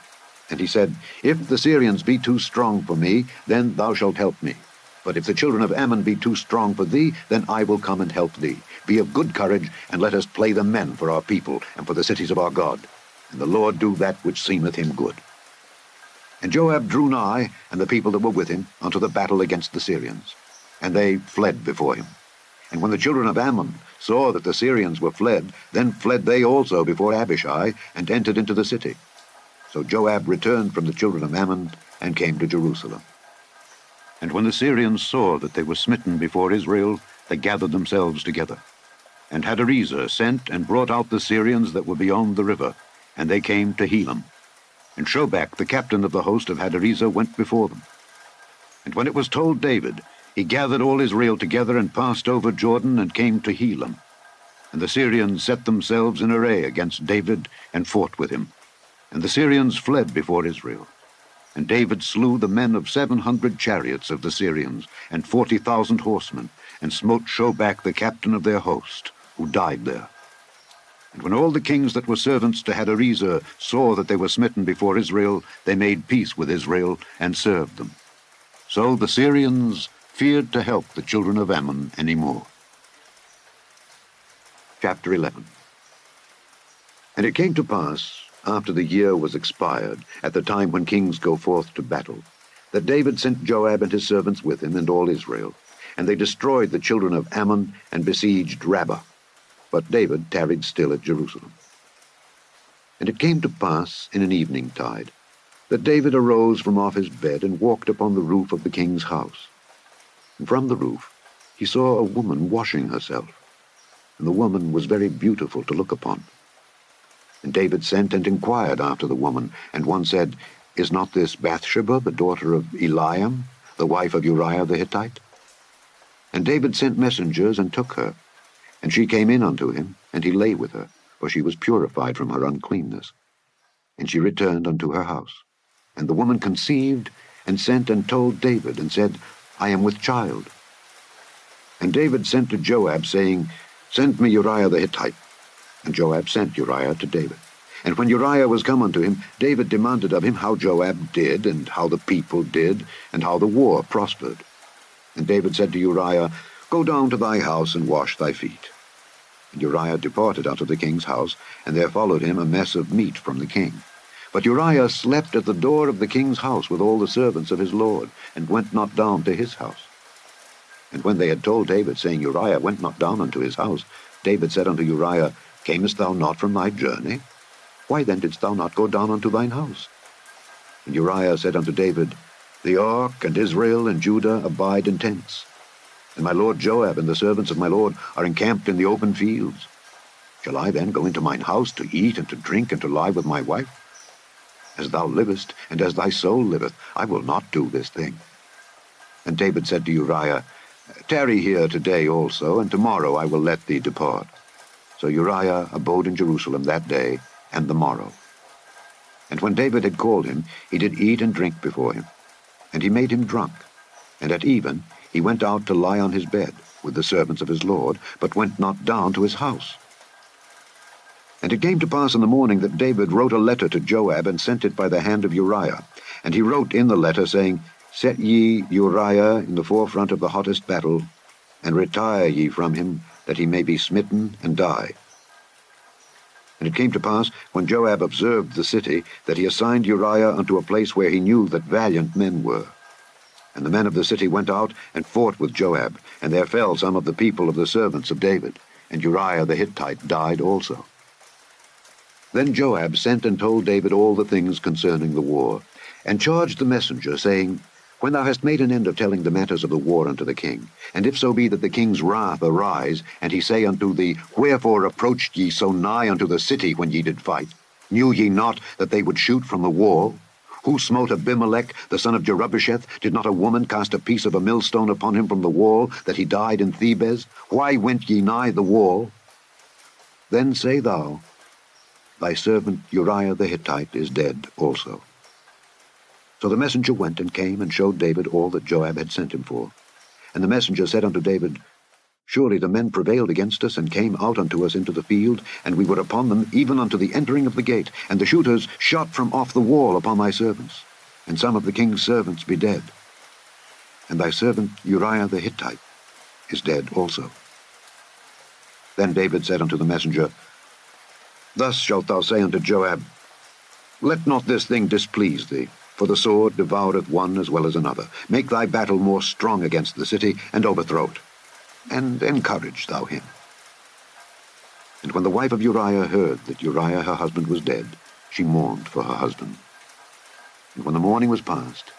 And he said, If the Syrians be too strong for me, then thou shalt help me. But if the children of Ammon be too strong for thee, then I will come and help thee. Be of good courage, and let us play the men for our people, and for the cities of our God. And the Lord do that which seemeth him good. And Joab drew nigh, and the people that were with him, unto the battle against the Syrians. And they fled before him. And when the children of Ammon saw that the Syrians were fled, then fled they also before Abishai, and entered into the city. So Joab returned from the children of Ammon, and came to Jerusalem. And when the Syrians saw that they were smitten before Israel, they gathered themselves together. And Hadarezer sent and brought out the Syrians that were beyond the river, and they came to Helam. And Shobach, the captain of the host of Hadarezer, went before them. And when it was told David, he gathered all Israel together and passed over Jordan and came to Helam. And the Syrians set themselves in array against David and fought with him. And the Syrians fled before Israel. And David slew the men of 700 chariots of the Syrians, and 40,000 horsemen, and smote Shobach the captain of their host, who died there. And when all the kings that were servants to Hadarezer saw that they were smitten before Israel, they made peace with Israel, and served them. So the Syrians feared to help the children of Ammon any more. Chapter 11. And it came to pass, after the year was expired, at the time when kings go forth to battle, that David sent Joab and his servants with him and all Israel, and they destroyed the children of Ammon and besieged Rabbah. But David tarried still at Jerusalem. And it came to pass in an eventide that David arose from off his bed and walked upon the roof of the king's house. And from the roof he saw a woman washing herself, and the woman was very beautiful to look upon. And David sent and inquired after the woman, and one said, Is not this Bathsheba, the daughter of Eliam, the wife of Uriah the Hittite? And David sent messengers and took her. And she came in unto him, and he lay with her, for she was purified from her uncleanness. And she returned unto her house. And the woman conceived, and sent and told David, and said, I am with child. And David sent to Joab, saying, Send me Uriah the Hittite. And Joab sent Uriah to David. And when Uriah was come unto him, David demanded of him how Joab did, and how the people did, and how the war prospered. And David said to Uriah, Go down to thy house, and wash thy feet. And Uriah departed out of the king's house, and there followed him a mess of meat from the king. But Uriah slept at the door of the king's house with all the servants of his lord, and went not down to his house. And when they had told David, saying, Uriah went not down unto his house, David said unto Uriah, Camest thou not from thy journey? Why then didst thou not go down unto thine house? And Uriah said unto David, The ark and Israel and Judah abide in tents, and my lord Joab and the servants of my lord are encamped in the open fields. Shall I then go into mine house to eat and to drink and to lie with my wife? As thou livest, and as thy soul liveth, I will not do this thing. And David said to Uriah, Tarry here today also, and tomorrow I will let thee depart. So Uriah abode in Jerusalem that day and the morrow. And when David had called him, he did eat and drink before him. And he made him drunk. And at even he went out to lie on his bed with the servants of his lord, but went not down to his house. And it came to pass in the morning that David wrote a letter to Joab, and sent it by the hand of Uriah. And he wrote in the letter, saying, Set ye Uriah in the forefront of the hottest battle, and retire ye from him, that he may be smitten and die. And it came to pass, when Joab observed the city, that he assigned Uriah unto a place where he knew that valiant men were. And the men of the city went out and fought with Joab, and there fell some of the people of the servants of David, and Uriah the Hittite died also. Then Joab sent and told David all the things concerning the war, and charged the messenger, saying, When thou hast made an end of telling the matters of the war unto the king, and if so be that the king's wrath arise, and he say unto thee, Wherefore approached ye so nigh unto the city when ye did fight? Knew ye not that they would shoot from the wall? Who smote Abimelech, the son of Jerubbesheth? Did not a woman cast a piece of a millstone upon him from the wall, that he died in Thebez? Why went ye nigh the wall? Then say thou, Thy servant Uriah the Hittite is dead also. So the messenger went and came and showed David all that Joab had sent him for. And the messenger said unto David, Surely the men prevailed against us, and came out unto us into the field, and we were upon them even unto the entering of the gate, and the shooters shot from off the wall upon thy servants, and some of the king's servants be dead. And thy servant Uriah the Hittite is dead also. Then David said unto the messenger, Thus shalt thou say unto Joab, Let not this thing displease thee, for the sword devoureth one as well as another. Make thy battle more strong against the city, and overthrow it, and encourage thou him. And when the wife of Uriah heard that Uriah her husband was dead, she mourned for her husband. And when the mourning was past,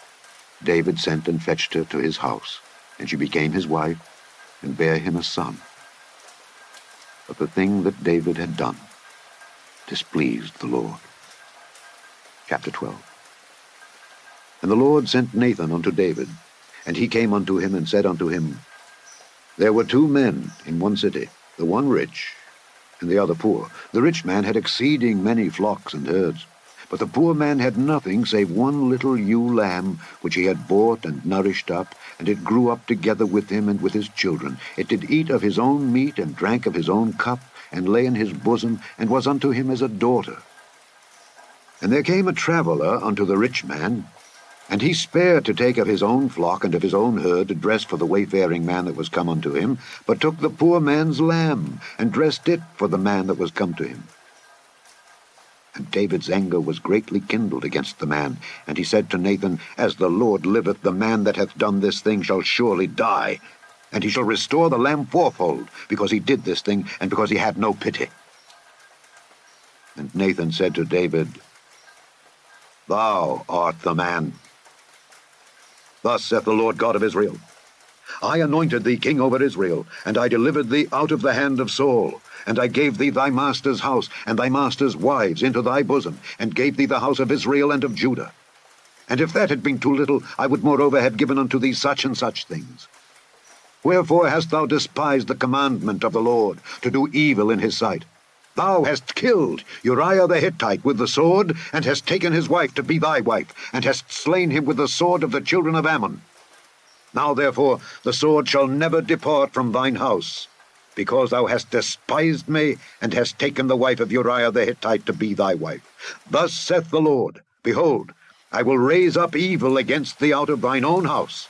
David sent and fetched her to his house, and she became his wife, and bare him a son. But the thing that David had done displeased the Lord. Chapter 12. And the Lord sent Nathan unto David, and he came unto him and said unto him, There were 2 men in one city, the one rich, and the other poor. The rich man had exceeding many flocks and herds, but the poor man had nothing save one little ewe lamb, which he had bought and nourished up, and it grew up together with him and with his children. It did eat of his own meat, and drank of his own cup, and lay in his bosom, and was unto him as a daughter. And there came a traveller unto the rich man, and he spared to take of his own flock and of his own herd to dress for the wayfaring man that was come unto him, but took the poor man's lamb, and dressed it for the man that was come to him. And David's anger was greatly kindled against the man, and he said to Nathan, As the Lord liveth, the man that hath done this thing shall surely die, and he shall restore the lamb fourfold, because he did this thing, and because he had no pity. And Nathan said to David, Thou art the man. Thus saith the Lord God of Israel, I anointed thee king over Israel, and I delivered thee out of the hand of Saul, and I gave thee thy master's house, and thy master's wives into thy bosom, and gave thee the house of Israel and of Judah. And if that had been too little, I would moreover have given unto thee such and such things. Wherefore hast thou despised the commandment of the Lord, to do evil in his sight? Thou hast killed Uriah the Hittite with the sword, and hast taken his wife to be thy wife, and hast slain him with the sword of the children of Ammon. Now therefore the sword shall never depart from thine house, because thou hast despised me, and hast taken the wife of Uriah the Hittite to be thy wife. Thus saith the Lord, Behold, I will raise up evil against thee out of thine own house,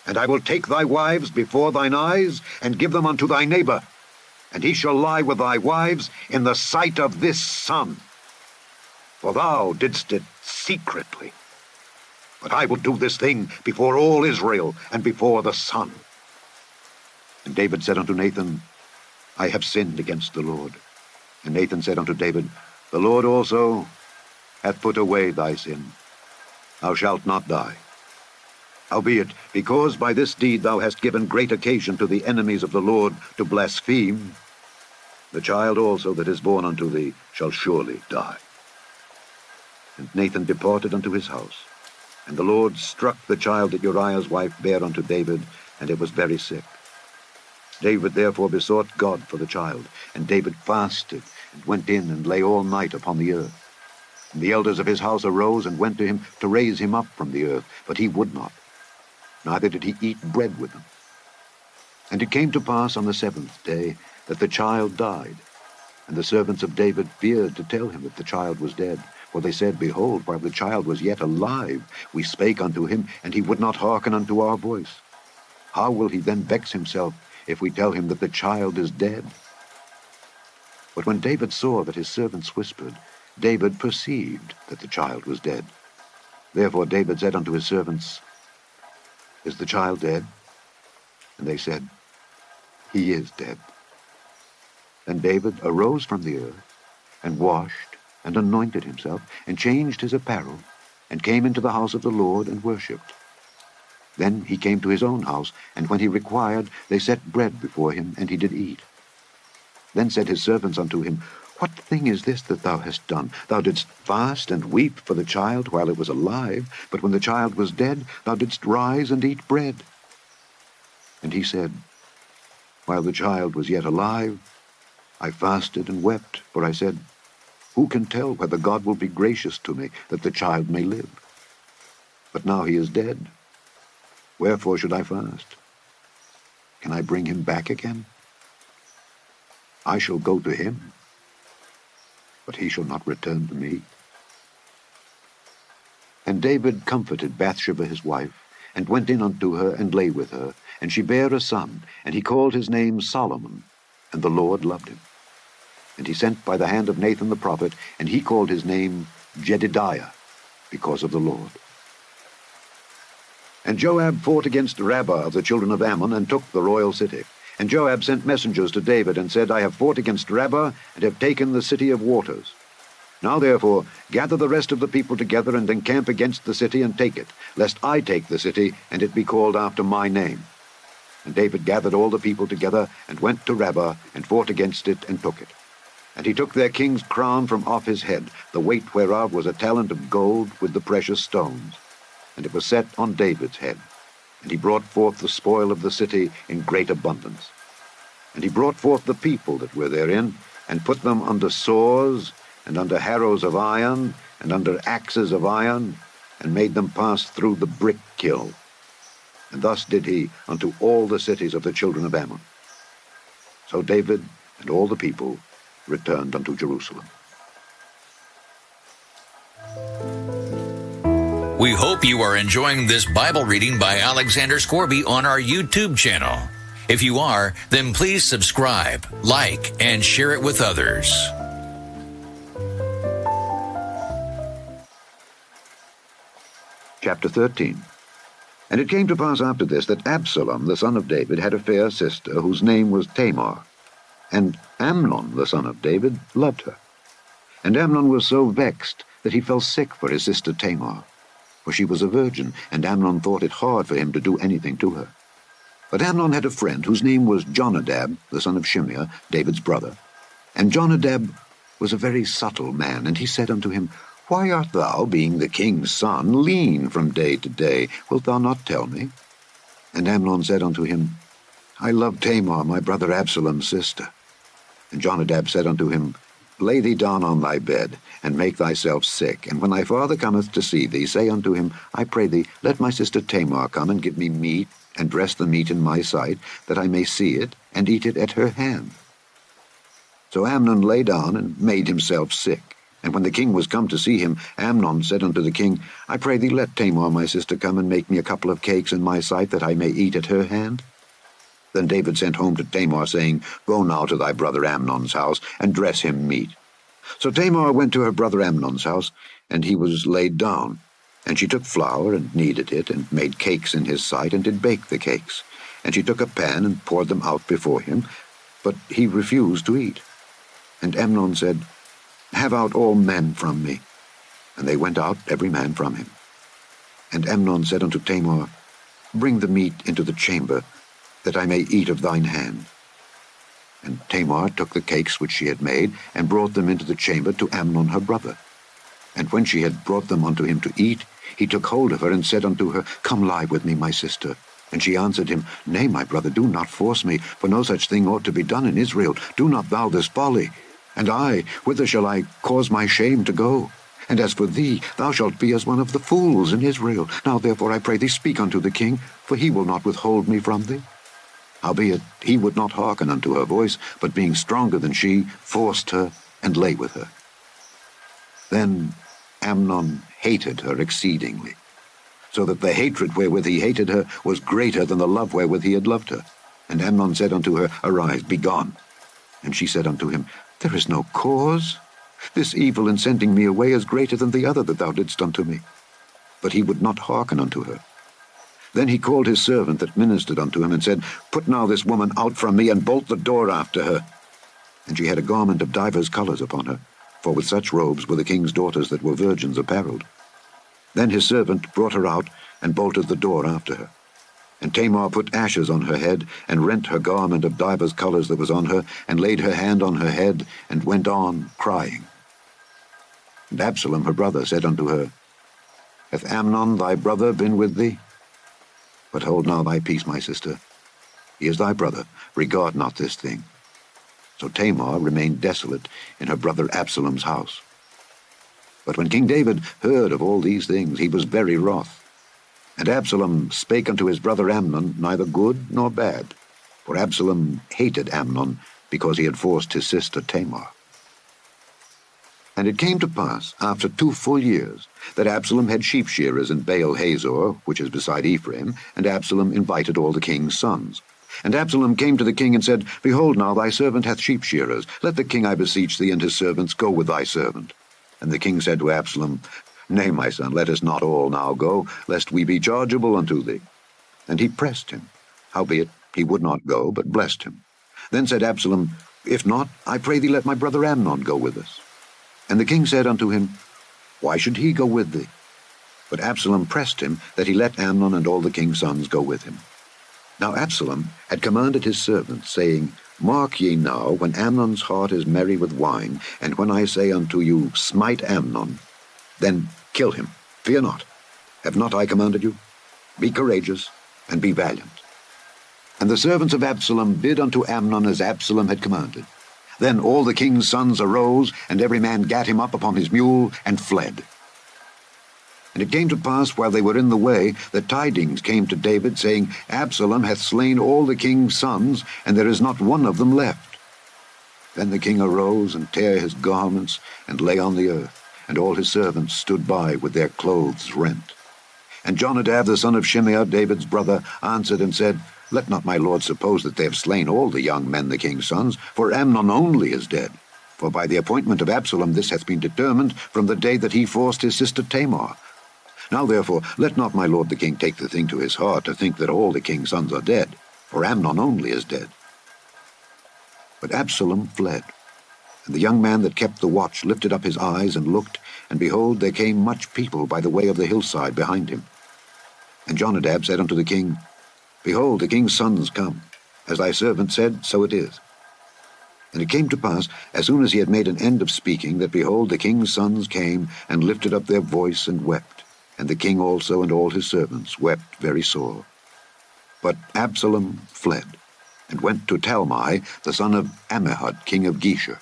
and I will take thy wives before thine eyes, and give them unto thy neighbor, and he shall lie with thy wives in the sight of this sun. For thou didst it secretly. But I will do this thing before all Israel, and before the sun. And David said unto Nathan, I have sinned against the Lord. And Nathan said unto David, The Lord also hath put away thy sin. Thou shalt not die. Howbeit, because by this deed thou hast given great occasion to the enemies of the Lord to blaspheme, the child also that is born unto thee shall surely die. And Nathan departed unto his house. And the Lord struck the child that Uriah's wife bare unto David, and it was very sick. David therefore besought God for the child, and David fasted, and went in and lay all night upon the earth. And the elders of his house arose and went to him to raise him up from the earth, but he would not, neither did he eat bread with them. And it came to pass on the 7th day that the child died, and the servants of David feared to tell him that the child was dead. For they said, Behold, while the child was yet alive, we spake unto him, and he would not hearken unto our voice. How will he then vex himself if we tell him that the child is dead? But when David saw that his servants whispered, David perceived that the child was dead. Therefore David said unto his servants, Is the child dead? And they said, He is dead. Then David arose from the earth, and washed, and anointed himself, and changed his apparel, and came into the house of the Lord, and worshipped. Then he came to his own house, and when he required, they set bread before him, and he did eat. Then said his servants unto him, What thing is this that thou hast done? Thou didst fast and weep for the child while it was alive, but when the child was dead, thou didst rise and eat bread. And he said, While the child was yet alive, I fasted and wept, for I said, Who can tell whether God will be gracious to me, that the child may live? But now he is dead. Wherefore should I fast? Can I bring him back again? I shall go to him, but he shall not return to me. And David comforted Bathsheba his wife, and went in unto her, and lay with her, and she bare a son, and he called his name Solomon, and the Lord loved him. And he sent by the hand of Nathan the prophet, and he called his name Jedidiah, because of the Lord. And Joab fought against Rabbah of the children of Ammon, and took the royal city. And Joab sent messengers to David, and said, I have fought against Rabbah, and have taken the city of waters. Now therefore gather the rest of the people together, and encamp against the city, and take it, lest I take the city, and it be called after my name. And David gathered all the people together, and went to Rabbah, and fought against it, and took it. And he took their king's crown from off his head, the weight whereof was a talent of gold with the precious stones. And it was set on David's head. And he brought forth the spoil of the city in great abundance. And he brought forth the people that were therein, and put them under saws, and under harrows of iron, and under axes of iron, and made them pass through the brick kiln. And thus did he unto all the cities of the children of Ammon. So David and all the people returned unto Jerusalem. We hope you are enjoying this Bible reading by Alexander Scourby on our YouTube channel. If you are, then please subscribe, like, and share it with others. Chapter 13. And it came to pass after this that Absalom, the son of David, had a fair sister, whose name was Tamar. And Amnon, the son of David, loved her. And Amnon was so vexed that he fell sick for his sister Tamar. For she was a virgin, and Amnon thought it hard for him to do anything to her. But Amnon had a friend whose name was Jonadab, the son of Shimei, David's brother. And Jonadab was a very subtle man, and he said unto him, Why art thou, being the king's son, lean from day to day? Wilt thou not tell me? And Amnon said unto him, I love Tamar, my brother Absalom's sister. And Jonadab said unto him, Lay thee down on thy bed, and make thyself sick. And when thy father cometh to see thee, say unto him, I pray thee, let my sister Tamar come and give me meat, and dress the meat in my sight, that I may see it, and eat it at her hand. So Amnon lay down, and made himself sick. And when the king was come to see him, Amnon said unto the king, I pray thee, let Tamar my sister come and make me a couple of cakes in my sight, that I may eat at her hand. Then David sent home to Tamar, saying, Go now to thy brother Amnon's house, and dress him meat. So Tamar went to her brother Amnon's house, and he was laid down. And she took flour, and kneaded it, and made cakes in his sight, and did bake the cakes. And she took a pan, and poured them out before him, but he refused to eat. And Amnon said, Have out all men from me. And they went out, every man from him. And Amnon said unto Tamar, Bring the meat into the chamber, that I may eat of thine hand. And Tamar took the cakes which she had made, and brought them into the chamber to Amnon her brother. And when she had brought them unto him to eat, he took hold of her, and said unto her, Come lie with me, my sister. And she answered him, Nay, my brother, do not force me, for no such thing ought to be done in Israel. Do not thou this folly. And I, whither shall I cause my shame to go? And as for thee, thou shalt be as one of the fools in Israel. Now therefore I pray thee, speak unto the king, for he will not withhold me from thee. Howbeit he would not hearken unto her voice, but being stronger than she, forced her, and lay with her. Then Amnon hated her exceedingly, so that the hatred wherewith he hated her was greater than the love wherewith he had loved her. And Amnon said unto her, Arise, be gone. And she said unto him, There is no cause. This evil in sending me away is greater than the other that thou didst unto me. But he would not hearken unto her. Then he called his servant that ministered unto him, and said, Put now this woman out from me, and bolt the door after her. And she had a garment of divers colours upon her, for with such robes were the king's daughters that were virgins apparelled. Then his servant brought her out, and bolted the door after her. And Tamar put ashes on her head, and rent her garment of divers colours that was on her, and laid her hand on her head, and went on crying. And Absalom her brother said unto her, Hath Amnon thy brother been with thee? But hold now thy peace, my sister. He is thy brother, regard not this thing. So Tamar remained desolate in her brother Absalom's house. But when King David heard of all these things, he was very wroth. And Absalom spake unto his brother Amnon neither good nor bad, for Absalom hated Amnon, because he had forced his sister Tamar. And it came to pass, after 2 full years, that Absalom had sheep shearers in Baal Hazor, which is beside Ephraim, and Absalom invited all the king's sons. And Absalom came to the king and said, Behold now, thy servant hath sheep shearers. Let the king, I beseech thee, and his servants go with thy servant. And the king said to Absalom, Nay, my son, let us not all now go, lest we be chargeable unto thee. And he pressed him. Howbeit he would not go, but blessed him. Then said Absalom, If not, I pray thee let my brother Amnon go with us. And the king said unto him, Why should he go with thee? But Absalom pressed him, that he let Amnon and all the king's sons go with him. Now Absalom had commanded his servants, saying, Mark ye now, when Amnon's heart is merry with wine, and when I say unto you, Smite Amnon, then kill him. Fear not. Have not I commanded you? Be courageous, and be valiant. And the servants of Absalom did unto Amnon as Absalom had commanded. Then all the king's sons arose, and every man gat him up upon his mule, and fled. And it came to pass, while they were in the way, that tidings came to David, saying, Absalom hath slain all the king's sons, and there is not one of them left. Then the king arose, and tare his garments, and lay on the earth, and all his servants stood by with their clothes rent. And Jonadab the son of Shimei, David's brother, answered and said, Let not my lord suppose that they have slain all the young men the king's sons, for Amnon only is dead. For by the appointment of Absalom this hath been determined from the day that he forced his sister Tamar. Now therefore let not my lord the king take the thing to his heart, to think that all the king's sons are dead, for Amnon only is dead. But Absalom fled. And the young man that kept the watch lifted up his eyes and looked, and behold, there came much people by the way of the hillside behind him. And Jonadab said unto the king, Behold, the king's sons come. As thy servant said, so it is. And it came to pass, as soon as he had made an end of speaking, that behold, the king's sons came, and lifted up their voice, and wept. And the king also and all his servants wept very sore. But Absalom fled, and went to Talmai, the son of Ammihud, king of Geshur.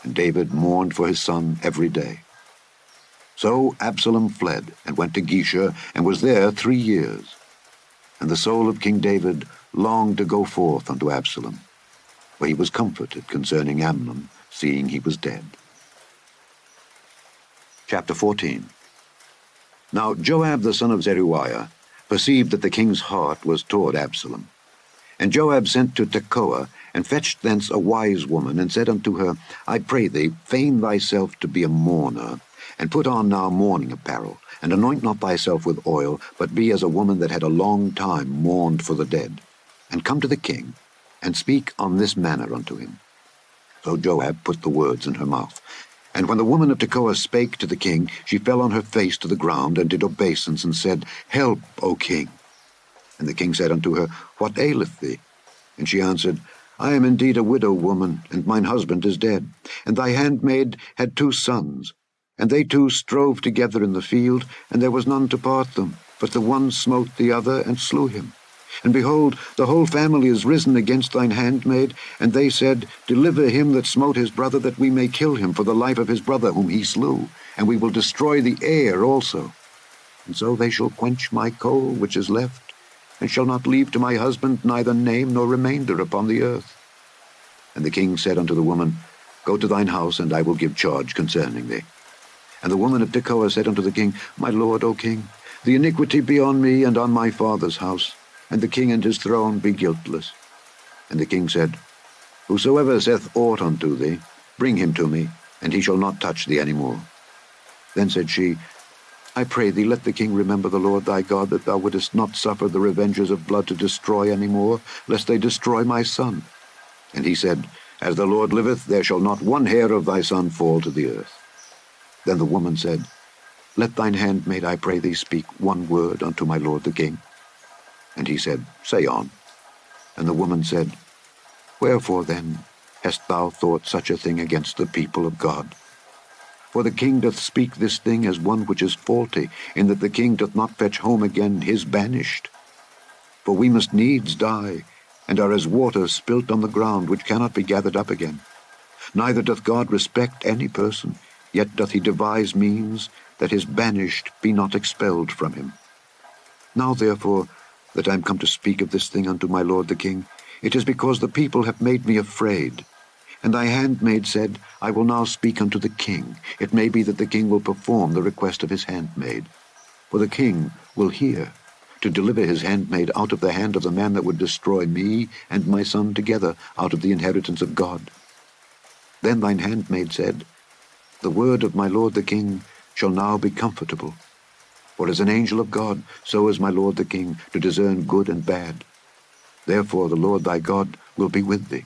And David mourned for his son every day. So Absalom fled, and went to Geshur, and was there 3 years. And the soul of King David longed to go forth unto Absalom, for he was comforted concerning Amnon, seeing he was dead. Chapter 14. Now Joab the son of Zeruiah perceived that the king's heart was toward Absalom. And Joab sent to Tekoa, and fetched thence a wise woman, and said unto her, I pray thee, feign thyself to be a mourner, and put on now mourning apparel, and anoint not thyself with oil, but be as a woman that had a long time mourned for the dead. And come to the king, and speak on this manner unto him. So Joab put the words in her mouth. And when the woman of Tekoa spake to the king, she fell on her face to the ground, and did obeisance, and said, Help, O king. And the king said unto her, What aileth thee? And she answered, I am indeed a widow woman, and mine husband is dead. And thy handmaid had 2 sons, and they 2 strove together in the field, and there was none to part them. But the one smote the other, and slew him. And behold, the whole family is risen against thine handmaid, and they said, Deliver him that smote his brother, that we may kill him for the life of his brother whom he slew, and we will destroy the heir also. And so they shall quench my coal which is left, and shall not leave to my husband neither name nor remainder upon the earth. And the king said unto the woman, Go to thine house, and I will give charge concerning thee. And the woman of Tekoa said unto the king, My lord, O king, the iniquity be on me and on my father's house, and the king and his throne be guiltless. And the king said, Whosoever saith aught unto thee, bring him to me, and he shall not touch thee any more. Then said she, I pray thee, let the king remember the Lord thy God, that thou wouldest not suffer the revengers of blood to destroy any more, lest they destroy my son. And he said, As the Lord liveth, there shall not one hair of thy son fall to the earth. Then the woman said, Let thine handmaid, I pray thee, speak one word unto my lord the king. And he said, Say on. And the woman said, Wherefore then hast thou thought such a thing against the people of God? For the king doth speak this thing as one which is faulty, in that the king doth not fetch home again his banished. For we must needs die, and are as water spilt on the ground, which cannot be gathered up again. Neither doth God respect any person, yet doth he devise means that his banished be not expelled from him. Now therefore, that I am come to speak of this thing unto my lord the king, it is because the people have made me afraid. And thy handmaid said, I will now speak unto the king. It may be that the king will perform the request of his handmaid. For the king will hear, to deliver his handmaid out of the hand of the man that would destroy me and my son together out of the inheritance of God. Then thine handmaid said, The word of my lord the king shall now be comfortable. For as an angel of God, so is my lord the king, to discern good and bad. Therefore the Lord thy God will be with thee.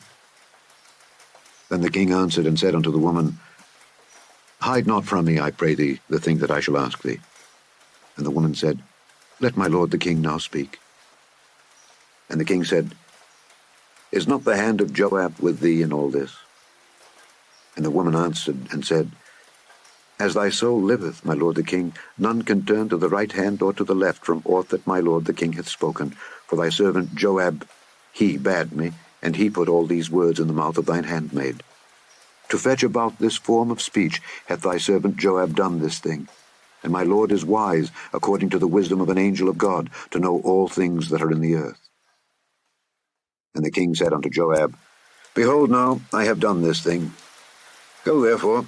Then the king answered and said unto the woman, Hide not from me, I pray thee, the thing that I shall ask thee. And the woman said, Let my lord the king now speak. And the king said, Is not the hand of Joab with thee in all this? And the woman answered and said, As thy soul liveth, my lord the king, none can turn to the right hand or to the left from aught that my lord the king hath spoken. For thy servant Joab, he bade me, and he put all these words in the mouth of thine handmaid. To fetch about this form of speech hath thy servant Joab done this thing. And my lord is wise, according to the wisdom of an angel of God, to know all things that are in the earth. And the king said unto Joab, Behold now, I have done this thing. Go therefore,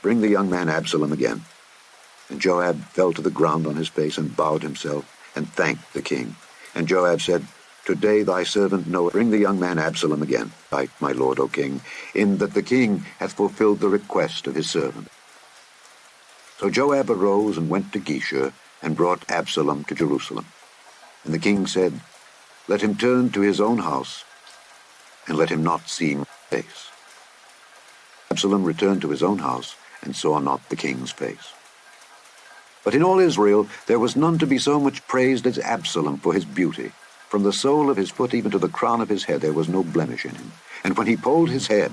bring the young man Absalom again. And Joab fell to the ground on his face, and bowed himself, and thanked the king. And Joab said, Today thy servant knoweth, bring the young man Absalom again, my lord, O king, in that the king hath fulfilled the request of his servant. So Joab arose and went to Geshur, and brought Absalom to Jerusalem. And the king said, Let him turn to his own house, and let him not see my face. Absalom returned to his own house, and saw not the king's face. But in all Israel there was none to be so much praised as Absalom for his beauty. From the sole of his foot even to the crown of his head there was no blemish in him. And when he polled his head,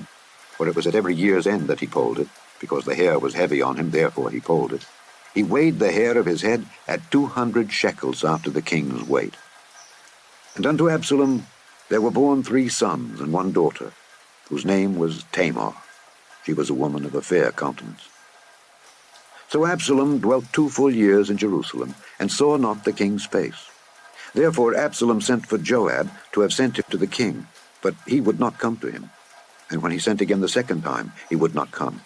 for it was at every year's end that he polled it, because the hair was heavy on him, therefore he polled it, he weighed the hair of his head at 200 shekels after the king's weight. And unto Absalom there were born 3 sons and 1 daughter, whose name was Tamar. She was a woman of a fair countenance. So Absalom dwelt 2 full years in Jerusalem, and saw not the king's face. Therefore Absalom sent for Joab to have sent him to the king, but he would not come to him. And when he sent again the second time, he would not come.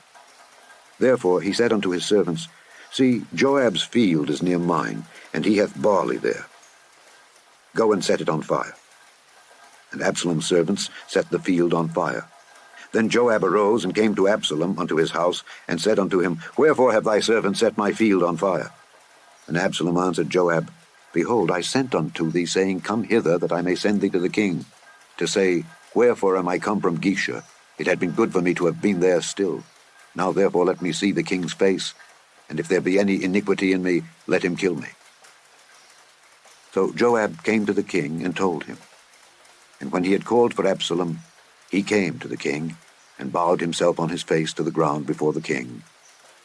Therefore he said unto his servants, See, Joab's field is near mine, and he hath barley there. Go and set it on fire. And Absalom's servants set the field on fire. Then Joab arose and came to Absalom unto his house, and said unto him, Wherefore have thy servant set my field on fire? And Absalom answered Joab, Behold, I sent unto thee, saying, Come hither, that I may send thee to the king, to say, Wherefore am I come from Geshur? It had been good for me to have been there still. Now therefore let me see the king's face, and if there be any iniquity in me, let him kill me. So Joab came to the king and told him. And when he had called for Absalom, he came to the king, and bowed himself on his face to the ground before the king.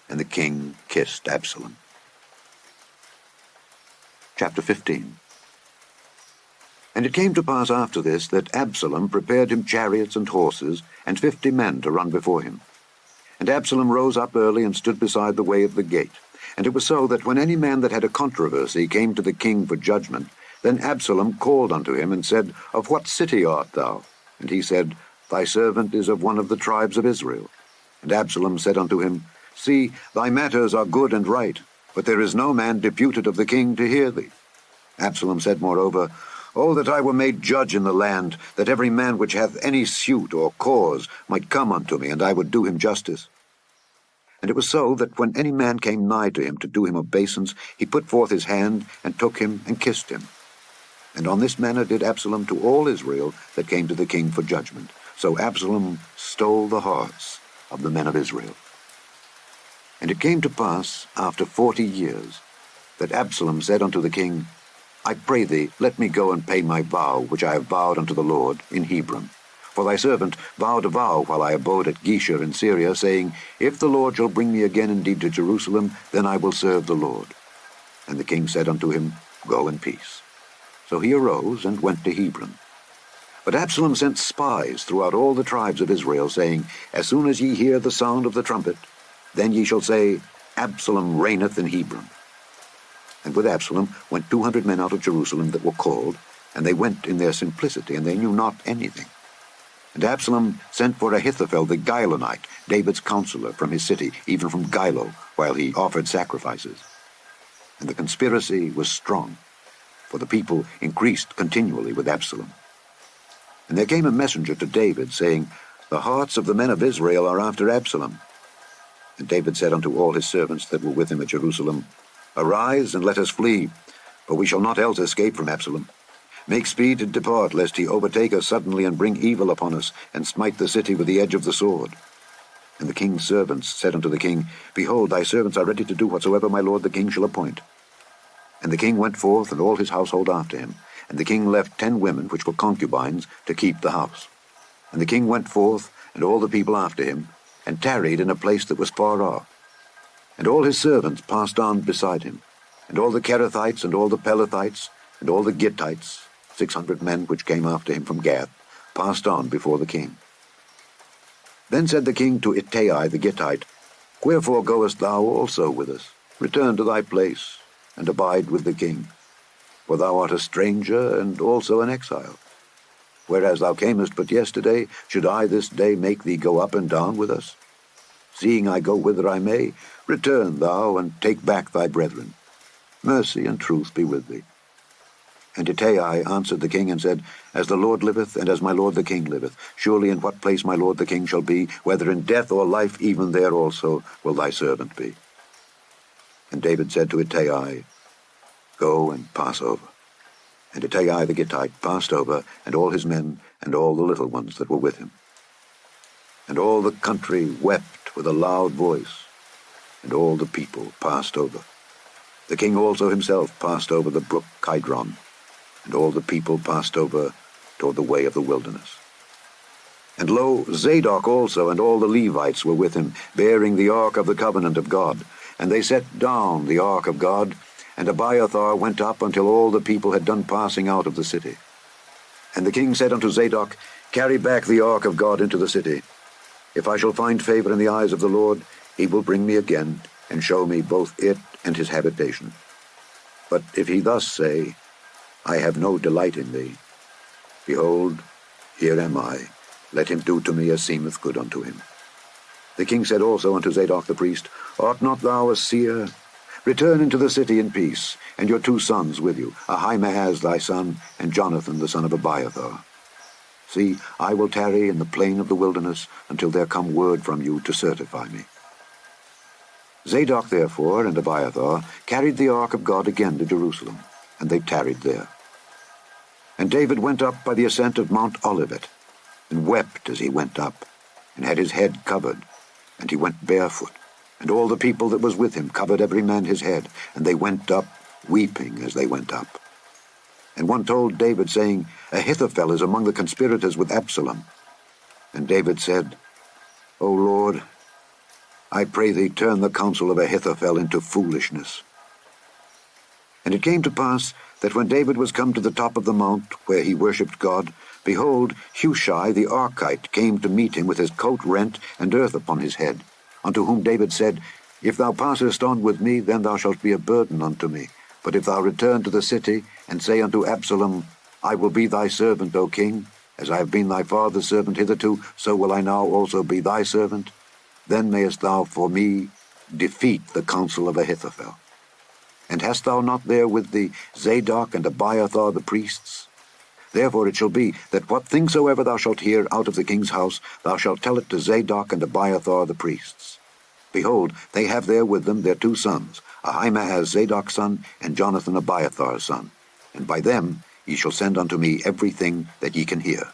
And the king kissed Absalom. Chapter 15. And it came to pass after this, that Absalom prepared him chariots and horses, and 50 men to run before him. And Absalom rose up early, and stood beside the way of the gate. And it was so, that when any man that had a controversy came to the king for judgment, then Absalom called unto him, and said, Of what city art thou? And he said, Thy servant is of one of the tribes of Israel. And Absalom said unto him, See, thy matters are good and right, but there is no man deputed of the king to hear thee. Absalom said moreover, Oh, that I were made judge in the land, that every man which hath any suit or cause might come unto me, and I would do him justice. And it was so, that when any man came nigh to him to do him obeisance, he put forth his hand, and took him, and kissed him. And on this manner did Absalom to all Israel that came to the king for judgment. So Absalom stole the hearts of the men of Israel. And it came to pass, after 40 years, that Absalom said unto the king, I pray thee, let me go and pay my vow, which I have vowed unto the Lord in Hebron. For thy servant vowed a vow while I abode at Geshur in Syria, saying, If the Lord shall bring me again indeed to Jerusalem, then I will serve the Lord. And the king said unto him, Go in peace. So he arose and went to Hebron. But Absalom sent spies throughout all the tribes of Israel, saying, As soon as ye hear the sound of the trumpet, then ye shall say, Absalom reigneth in Hebron. And with Absalom went 200 men out of Jerusalem that were called, and they went in their simplicity, and they knew not anything. And Absalom sent for Ahithophel the Gilonite, David's counselor, from his city, even from Gilo, while he offered sacrifices. And the conspiracy was strong, for the people increased continually with Absalom. And there came a messenger to David, saying, The hearts of the men of Israel are after Absalom. And David said unto all his servants that were with him at Jerusalem, Arise, and let us flee, for we shall not else escape from Absalom. Make speed to depart, lest he overtake us suddenly and bring evil upon us, and smite the city with the edge of the sword. And the king's servants said unto the king, Behold, thy servants are ready to do whatsoever my lord the king shall appoint. And the king went forth, and all his household after him. And the king left 10 women, which were concubines, to keep the house. And the king went forth, and all the people after him, and tarried in a place that was far off. And all his servants passed on beside him, and all the Kerethites, and all the Pelethites, and all the Gittites, 600 men which came after him from Gath, passed on before the king. Then said the king to Ittai the Gittite, Wherefore goest thou also with us? Return to thy place, and abide with the king. For thou art a stranger, and also an exile. Whereas thou camest but yesterday, should I this day make thee go up and down with us? Seeing I go whither I may, return thou, and take back thy brethren. Mercy and truth be with thee. And Ittai answered the king, and said, As the Lord liveth, and as my lord the king liveth, surely in what place my lord the king shall be, whether in death or life, even there also will thy servant be. And David said to Ittai, Go and pass over. And Ittai the Gittite passed over, and all his men, and all the little ones that were with him. And all the country wept with a loud voice, and all the people passed over. The king also himself passed over the brook Kidron, and all the people passed over toward the way of the wilderness. And lo, Zadok also and all the Levites were with him, bearing the ark of the covenant of God. And they set down the ark of God, and Abiathar went up until all the people had done passing out of the city. And the king said unto Zadok, Carry back the ark of God into the city. If I shall find favor in the eyes of the Lord, he will bring me again, and show me both it and his habitation. But if he thus say, I have no delight in thee, behold, here am I, let him do to me as seemeth good unto him. The king said also unto Zadok the priest, Art not thou a seer? Return into the city in peace, and your 2 sons with you, Ahimaaz thy son, and Jonathan the son of Abiathar. See, I will tarry in the plain of the wilderness until there come word from you to certify me. Zadok therefore and Abiathar carried the ark of God again to Jerusalem, and they tarried there. And David went up by the ascent of Mount Olivet, and wept as he went up, and had his head covered, and he went barefoot. And all the people that was with him covered every man his head, and they went up, weeping as they went up. And one told David, saying, Ahithophel is among the conspirators with Absalom. And David said, O Lord, I pray thee turn the counsel of Ahithophel into foolishness. And it came to pass that when David was come to the top of the mount where he worshipped God, behold, Hushai the Archite came to meet him with his coat rent and earth upon his head, unto whom David said, If thou passest on with me, then thou shalt be a burden unto me. But if thou return to the city, and say unto Absalom, I will be thy servant, O king, as I have been thy father's servant hitherto, so will I now also be thy servant, then mayest thou for me defeat the counsel of Ahithophel. And hast thou not there with thee Zadok and Abiathar the priests? Therefore it shall be, that what thing soever thou shalt hear out of the king's house, thou shalt tell it to Zadok and Abiathar the priests. Behold, they have there with them their 2 sons, Ahimaaz Zadok's son, and Jonathan Abiathar's son. And by them ye shall send unto me everything that ye can hear.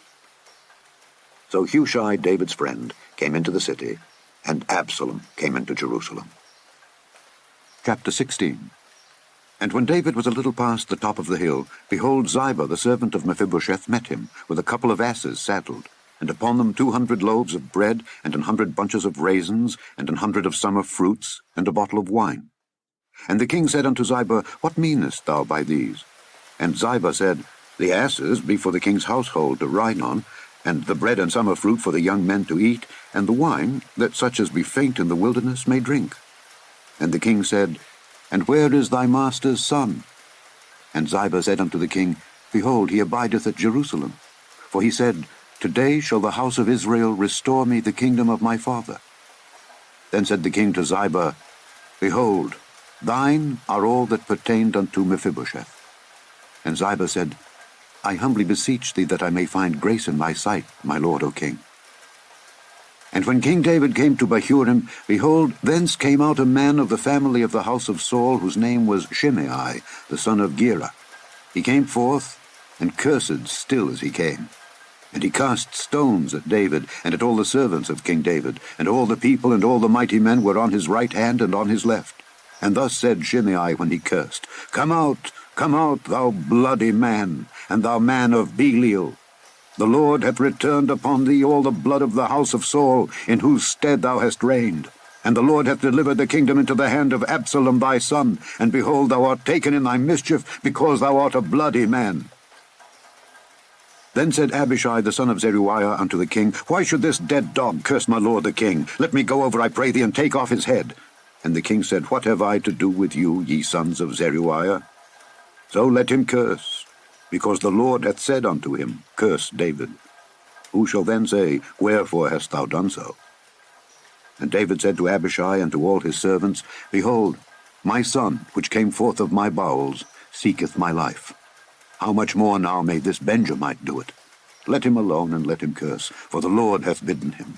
So Hushai, David's friend, came into the city, and Absalom came into Jerusalem. Chapter 16. And when David was a little past the top of the hill, behold, Ziba, the servant of Mephibosheth, met him, with a couple of asses saddled, and upon them 200 loaves of bread, and 100 bunches of raisins, and 100 of summer fruits, and a bottle of wine. And the king said unto Ziba, What meanest thou by these? And Ziba said, The asses be for the king's household to ride on, and the bread and summer fruit for the young men to eat, and the wine, that such as be faint in the wilderness may drink. And the king said, And where is thy master's son? And Ziba said unto the king, Behold, he abideth at Jerusalem. For he said, Today shall the house of Israel restore me the kingdom of my father. Then said the king to Ziba, Behold, thine are all that pertained unto Mephibosheth. And Ziba said, I humbly beseech thee that I may find grace in thy sight, my lord, O king. And when King David came to Bahurim, behold, thence came out a man of the family of the house of Saul, whose name was Shimei, the son of Gera. He came forth, and cursed still as he came. And he cast stones at David, and at all the servants of King David, and all the people and all the mighty men were on his right hand and on his left. And thus said Shimei when he cursed, Come out, thou bloody man, and thou man of Belial. The Lord hath returned upon thee all the blood of the house of Saul, in whose stead thou hast reigned. And the Lord hath delivered the kingdom into the hand of Absalom thy son, and behold, thou art taken in thy mischief, because thou art a bloody man. Then said Abishai the son of Zeruiah unto the king, Why should this dead dog curse my lord the king? Let me go over, I pray thee, and take off his head. And the king said, What have I to do with you, ye sons of Zeruiah? So let him curse, because the Lord hath said unto him, Curse David. Who shall then say, Wherefore hast thou done so? And David said to Abishai and to all his servants, Behold, my son, which came forth of my bowels, seeketh my life. How much more now may this Benjamite do it? Let him alone, and let him curse, for the Lord hath bidden him.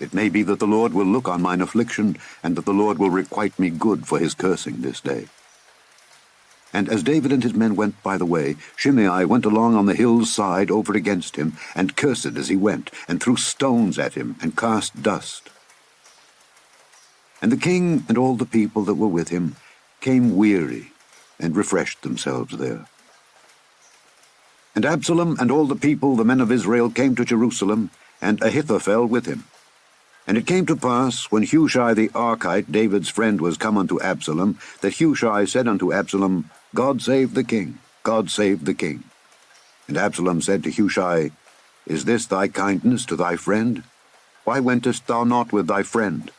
It may be that the Lord will look on mine affliction, and that the Lord will requite me good for his cursing this day. And as David and his men went by the way, Shimei went along on the hill's side over against him, and cursed as he went, and threw stones at him, and cast dust. And the king and all the people that were with him came weary, and refreshed themselves there. And Absalom and all the people, the men of Israel, came to Jerusalem, and Ahithophel with him. And it came to pass, when Hushai the Archite, David's friend, was come unto Absalom, that Hushai said unto Absalom, God save the king, God save the king. And Absalom said to Hushai, Is this thy kindness to thy friend? Why wentest thou not with thy friend?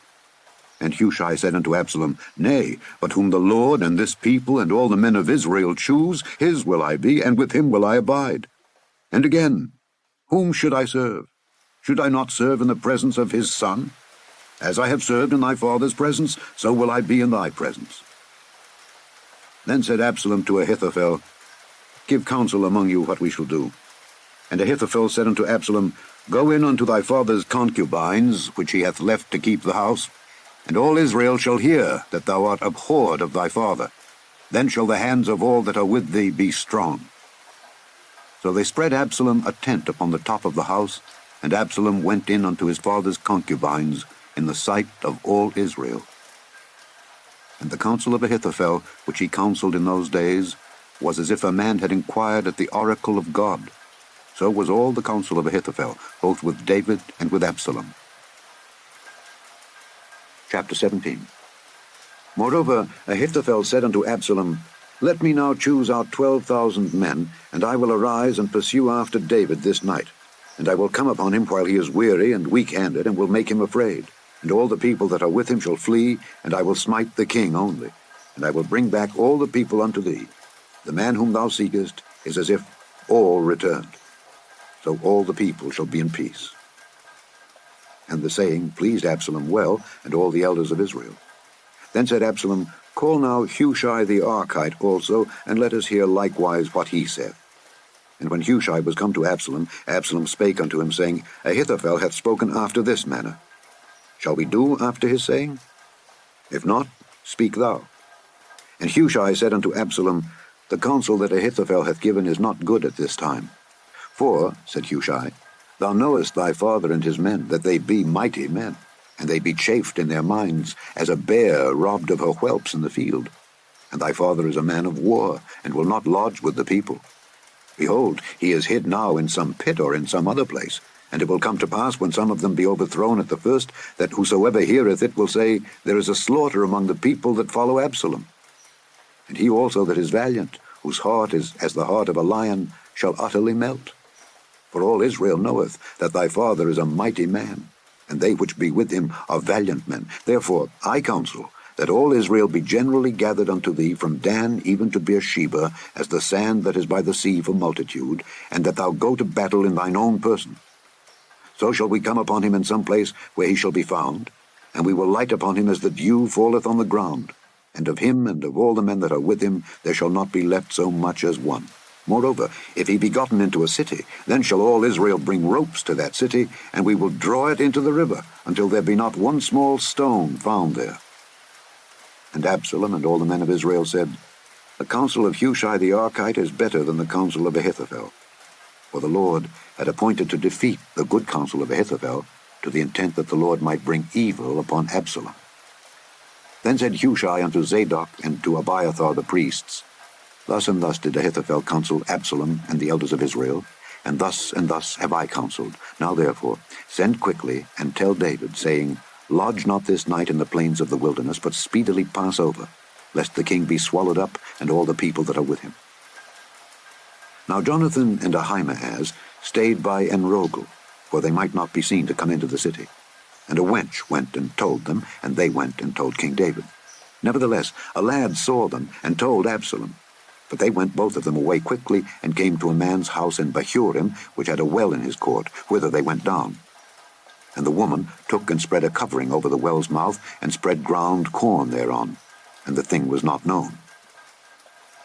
And Hushai said unto Absalom, Nay, but whom the Lord and this people and all the men of Israel choose, his will I be, and with him will I abide. And again, whom should I serve? Should I not serve in the presence of his son? As I have served in thy father's presence, so will I be in thy presence. Then said Absalom to Ahithophel, Give counsel among you what we shall do. And Ahithophel said unto Absalom, Go in unto thy father's concubines, which he hath left to keep the house, and all Israel shall hear that thou art abhorred of thy father. Then shall the hands of all that are with thee be strong. So they spread Absalom a tent upon the top of the house, and Absalom went in unto his father's concubines in the sight of all Israel. And the counsel of Ahithophel, which he counseled in those days, was as if a man had inquired at the oracle of God. So was all the counsel of Ahithophel, both with David and with Absalom. Chapter 17. Moreover, Ahithophel said unto Absalom, Let me now choose out 12,000 men, and I will arise and pursue after David this night. And I will come upon him while he is weary and weak-handed, and will make him afraid. And all the people that are with him shall flee, and I will smite the king only. And I will bring back all the people unto thee. The man whom thou seekest is as if all returned. So all the people shall be in peace. And the saying pleased Absalom well, and all the elders of Israel. Then said Absalom, Call now Hushai the Archite also, and let us hear likewise what he saith. And when Hushai was come to Absalom, Absalom spake unto him, saying, Ahithophel hath spoken after this manner. Shall we do after his saying? If not, speak thou. And Hushai said unto Absalom, The counsel that Ahithophel hath given is not good at this time. For, said Hushai, Thou knowest thy father and his men, that they be mighty men, and they be chafed in their minds, as a bear robbed of her whelps in the field. And thy father is a man of war, and will not lodge with the people. Behold, he is hid now in some pit or in some other place. And it will come to pass, when some of them be overthrown at the first, that whosoever heareth it will say, There is a slaughter among the people that follow Absalom. And he also that is valiant, whose heart is as the heart of a lion, shall utterly melt. For all Israel knoweth that thy father is a mighty man, and they which be with him are valiant men. Therefore I counsel that all Israel be generally gathered unto thee from Dan even to Beersheba, as the sand that is by the sea for multitude, and that thou go to battle in thine own person. So shall we come upon him in some place where he shall be found, and we will light upon him as the dew falleth on the ground. And of him and of all the men that are with him there shall not be left so much as one. Moreover, if he be gotten into a city, then shall all Israel bring ropes to that city, and we will draw it into the river, until there be not one small stone found there. And Absalom and all the men of Israel said, The counsel of Hushai the Archite is better than the counsel of Ahithophel. For the Lord had appointed to defeat the good counsel of Ahithophel, to the intent that the Lord might bring evil upon Absalom. Then said Hushai unto Zadok and to Abiathar the priests, Thus and thus did Ahithophel counsel Absalom and the elders of Israel, and thus have I counseled. Now therefore send quickly, and tell David, saying, Lodge not this night in the plains of the wilderness, but speedily pass over, lest the king be swallowed up, and all the people that are with him. Now Jonathan and Ahimaaz stayed by Enrogel, for they might not be seen to come into the city. And a wench went and told them, and they went and told King David. Nevertheless a lad saw them, and told Absalom. But they went both of them away quickly, and came to a man's house in Bahurim, which had a well in his court, whither they went down. And the woman took and spread a covering over the well's mouth, and spread ground corn thereon, and the thing was not known.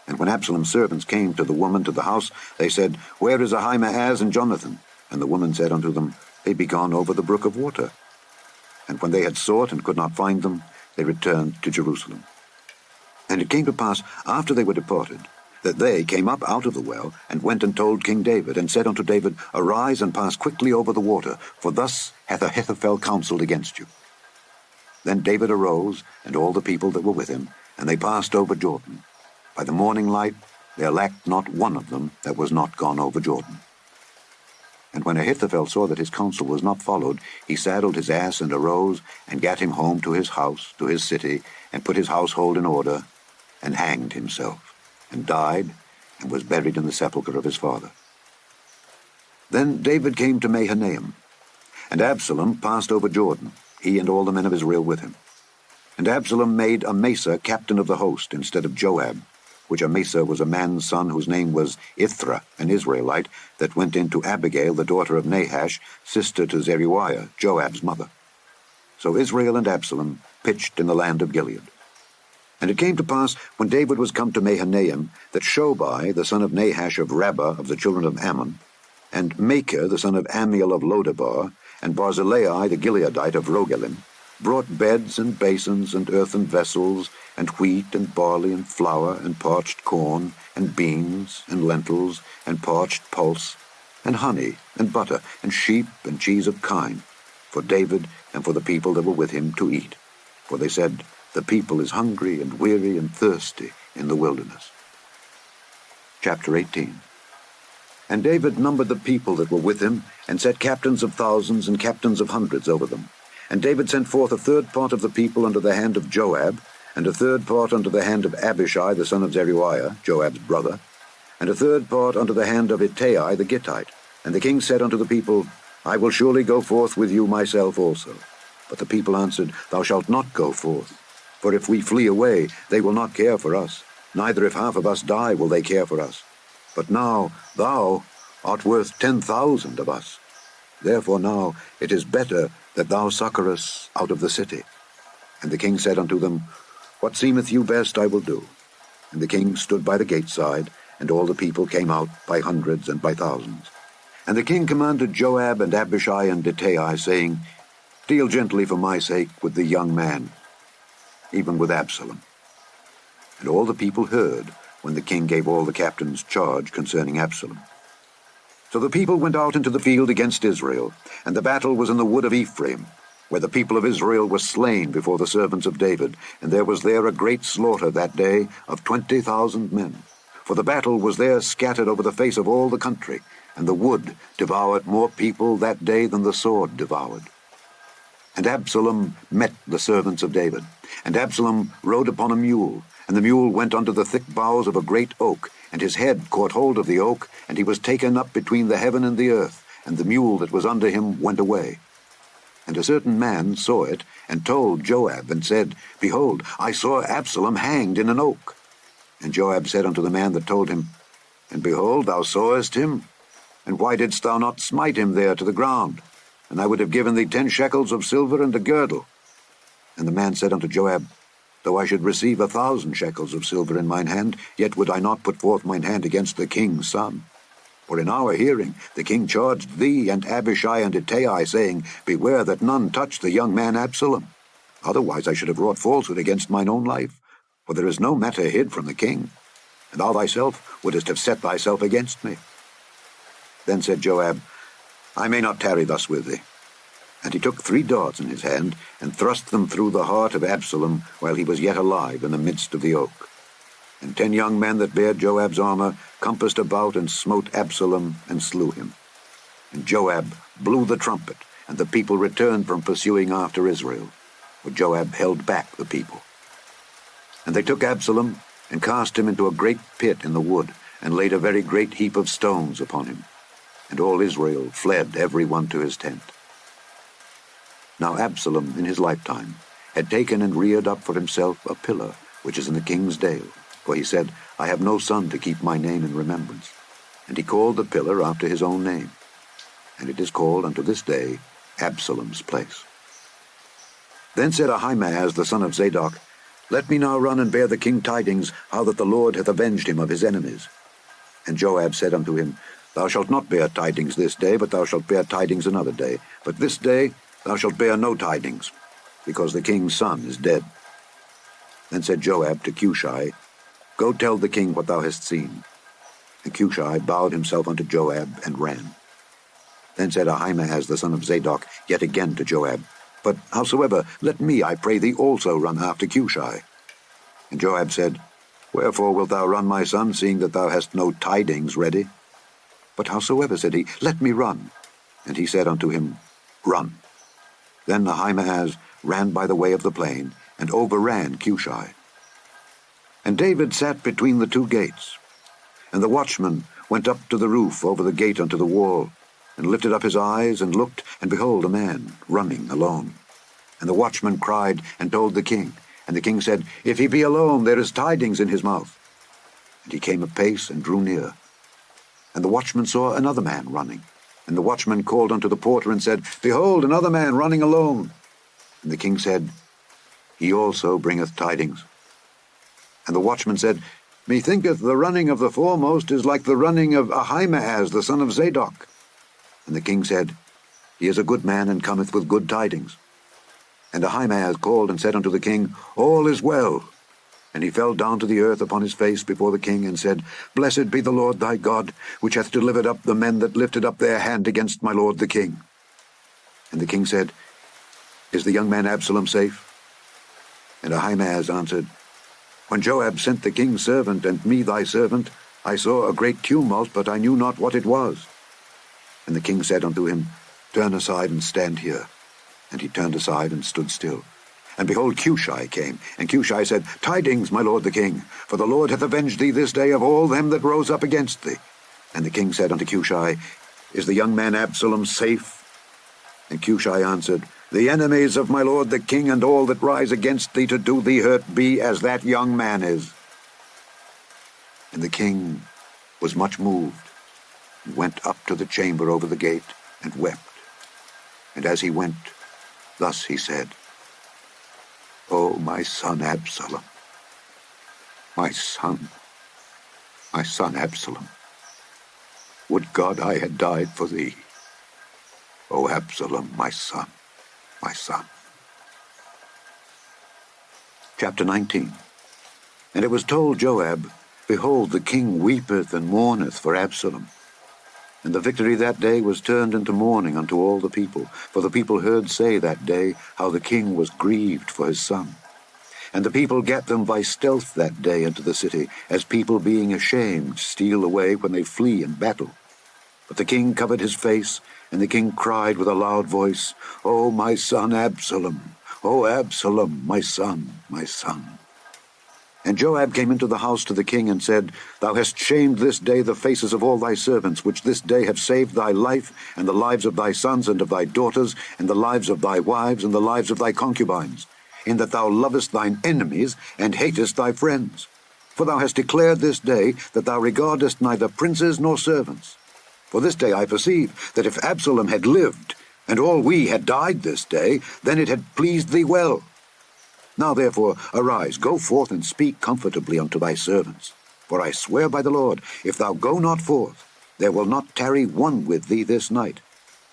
And when Absalom's servants came to the woman to the house, they said, Where is Ahimaaz and Jonathan? And the woman said unto them, They be gone over the brook of water. And when they had sought and could not find them, they returned to Jerusalem. And it came to pass, after they were departed, that they came up out of the well, and went and told King David, and said unto David, Arise and pass quickly over the water, for thus hath Ahithophel counselled against you. Then David arose, and all the people that were with him, and they passed over Jordan. By the morning light there lacked not one of them that was not gone over Jordan. And when Ahithophel saw that his counsel was not followed, he saddled his ass and arose, and gat him home to his house, to his city, and put his household in order, and hanged himself, and died, and was buried in the sepulchre of his father. Then David came to Mahanaim, and Absalom passed over Jordan, he and all the men of Israel with him. And Absalom made Amasa captain of the host instead of Joab, which Amasa was a man's son whose name was Ithra, an Israelite, that went in to Abigail, the daughter of Nahash, sister to Zeruiah, Joab's mother. So Israel and Absalom pitched in the land of Gilead. And it came to pass, when David was come to Mahanaim, that Shobai, the son of Nahash of Rabbah of the children of Ammon, and Machir, the son of Ammiel of Lodabar, and Barzillai, the Gileadite of Rogelim, brought beds and basins and earthen vessels, and wheat and barley and flour and parched corn and beans and lentils and parched pulse and honey and butter and sheep and cheese of kine, for David and for the people that were with him to eat. For they said, The people is hungry and weary and thirsty in the wilderness. Chapter 18. And David numbered the people that were with him, and set captains of thousands and captains of hundreds over them. And David sent forth a third part of the people under the hand of Joab, and a third part under the hand of Abishai the son of Zeruiah, Joab's brother, and a third part under the hand of Ittai the Gittite. And the king said unto the people, I will surely go forth with you myself also. But the people answered, Thou shalt not go forth. For if we flee away, they will not care for us, neither if half of us die will they care for us. But now thou art worth 10,000 of us. Therefore now it is better that thou succor us out of the city. And the king said unto them, What seemeth you best I will do. And the king stood by the gate side, and all the people came out by hundreds and by thousands. And the king commanded Joab and Abishai and Ittai, saying, Deal gently for my sake with the young man, even with Absalom. And all the people heard when the king gave all the captains charge concerning Absalom. So the people went out into the field against Israel, and the battle was in the wood of Ephraim, where the people of Israel were slain before the servants of David, and there was there a great slaughter that day of 20,000 men. For the battle was there scattered over the face of all the country, and the wood devoured more people that day than the sword devoured. And Absalom met the servants of David, and Absalom rode upon a mule, and the mule went under the thick boughs of a great oak, and his head caught hold of the oak, and he was taken up between the heaven and the earth, and the mule that was under him went away. And a certain man saw it, and told Joab, and said, Behold, I saw Absalom hanged in an oak. And Joab said unto the man that told him, And behold, thou sawest him? And why didst thou not smite him there to the ground? And I would have given thee 10 shekels of silver and a girdle. And the man said unto Joab, Though I should receive 1,000 shekels of silver in mine hand, yet would I not put forth mine hand against the king's son. For in our hearing the king charged thee and Abishai and Ittai, saying, Beware that none touch the young man Absalom. Otherwise I should have wrought falsehood against mine own life. For there is no matter hid from the king, and thou thyself wouldest have set thyself against me. Then said Joab, I may not tarry thus with thee. And he took 3 darts in his hand, and thrust them through the heart of Absalom while he was yet alive in the midst of the oak. And 10 young men that bare Joab's armor compassed about and smote Absalom and slew him. And Joab blew the trumpet, and the people returned from pursuing after Israel, for Joab held back the people. And they took Absalom, and cast him into a great pit in the wood, and laid a very great heap of stones upon him. And all Israel fled every one to his tent. Now Absalom in his lifetime had taken and reared up for himself a pillar, which is in the king's dale, for he said, I have no son to keep my name in remembrance. And he called the pillar after his own name. And it is called unto this day Absalom's place. Then said Ahimaaz the son of Zadok, Let me now run and bear the king tidings, how that the Lord hath avenged him of his enemies. And Joab said unto him, Thou shalt not bear tidings this day, but thou shalt bear tidings another day. But this day thou shalt bear no tidings, because the king's son is dead. Then said Joab to Cushai, Go tell the king what thou hast seen. And Cushai bowed himself unto Joab and ran. Then said Ahimaaz the son of Zadok yet again to Joab, But howsoever, let me, I pray thee, also run after Cushai. And Joab said, Wherefore wilt thou run, my son, seeing that thou hast no tidings ready? But howsoever, said he, let me run. And he said unto him, Run. Then Ahimaaz ran by the way of the plain, and overran Cushai. And David sat between the 2 gates. And the watchman went up to the roof over the gate unto the wall, and lifted up his eyes, and looked, and behold, a man running alone. And the watchman cried, and told the king. And the king said, If he be alone, there is tidings in his mouth. And he came apace, and drew near. And the watchman saw another man running. And the watchman called unto the porter, and said, Behold, another man running alone. And the king said, He also bringeth tidings. And the watchman said, Methinketh the running of the foremost is like the running of Ahimaaz the son of Zadok. And the king said, He is a good man, and cometh with good tidings. And Ahimaaz called and said unto the king, All is well. And he fell down to the earth upon his face before the king, and said, Blessed be the Lord thy God, which hath delivered up the men that lifted up their hand against my lord the king. And the king said, Is the young man Absalom safe? And Ahimaaz answered, When Joab sent the king's servant, and me thy servant, I saw a great tumult, but I knew not what it was. And the king said unto him, Turn aside and stand here. And he turned aside and stood still. And behold, Cushai came. And Cushai said, Tidings, my lord the king, for the Lord hath avenged thee this day of all them that rose up against thee. And the king said unto Cushai, Is the young man Absalom safe? And Cushai answered, The enemies of my lord the king and all that rise against thee to do thee hurt be as that young man is. And the king was much moved, and went up to the chamber over the gate, and wept. And as he went, thus he said, O my son Absalom, my son Absalom, would God I had died for thee. O Absalom, my son, my son. Chapter 19. And it was told Joab, Behold, the king weepeth and mourneth for Absalom. And the victory that day was turned into mourning unto all the people. For the people heard say that day how the king was grieved for his son. And the people gat them by stealth that day into the city, as people being ashamed steal away when they flee in battle. But the king covered his face, and the king cried with a loud voice, O my son Absalom! O Absalom, my son, my son! And Joab came into the house to the king and said, Thou hast shamed this day the faces of all thy servants, which this day have saved thy life, and the lives of thy sons and of thy daughters, and the lives of thy wives, and the lives of thy concubines, in that thou lovest thine enemies, and hatest thy friends. For thou hast declared this day that thou regardest neither princes nor servants. For this day I perceive that if Absalom had lived, and all we had died this day, then it had pleased thee well. Now therefore arise, go forth, and speak comfortably unto thy servants. For I swear by the Lord, if thou go not forth, there will not tarry one with thee this night.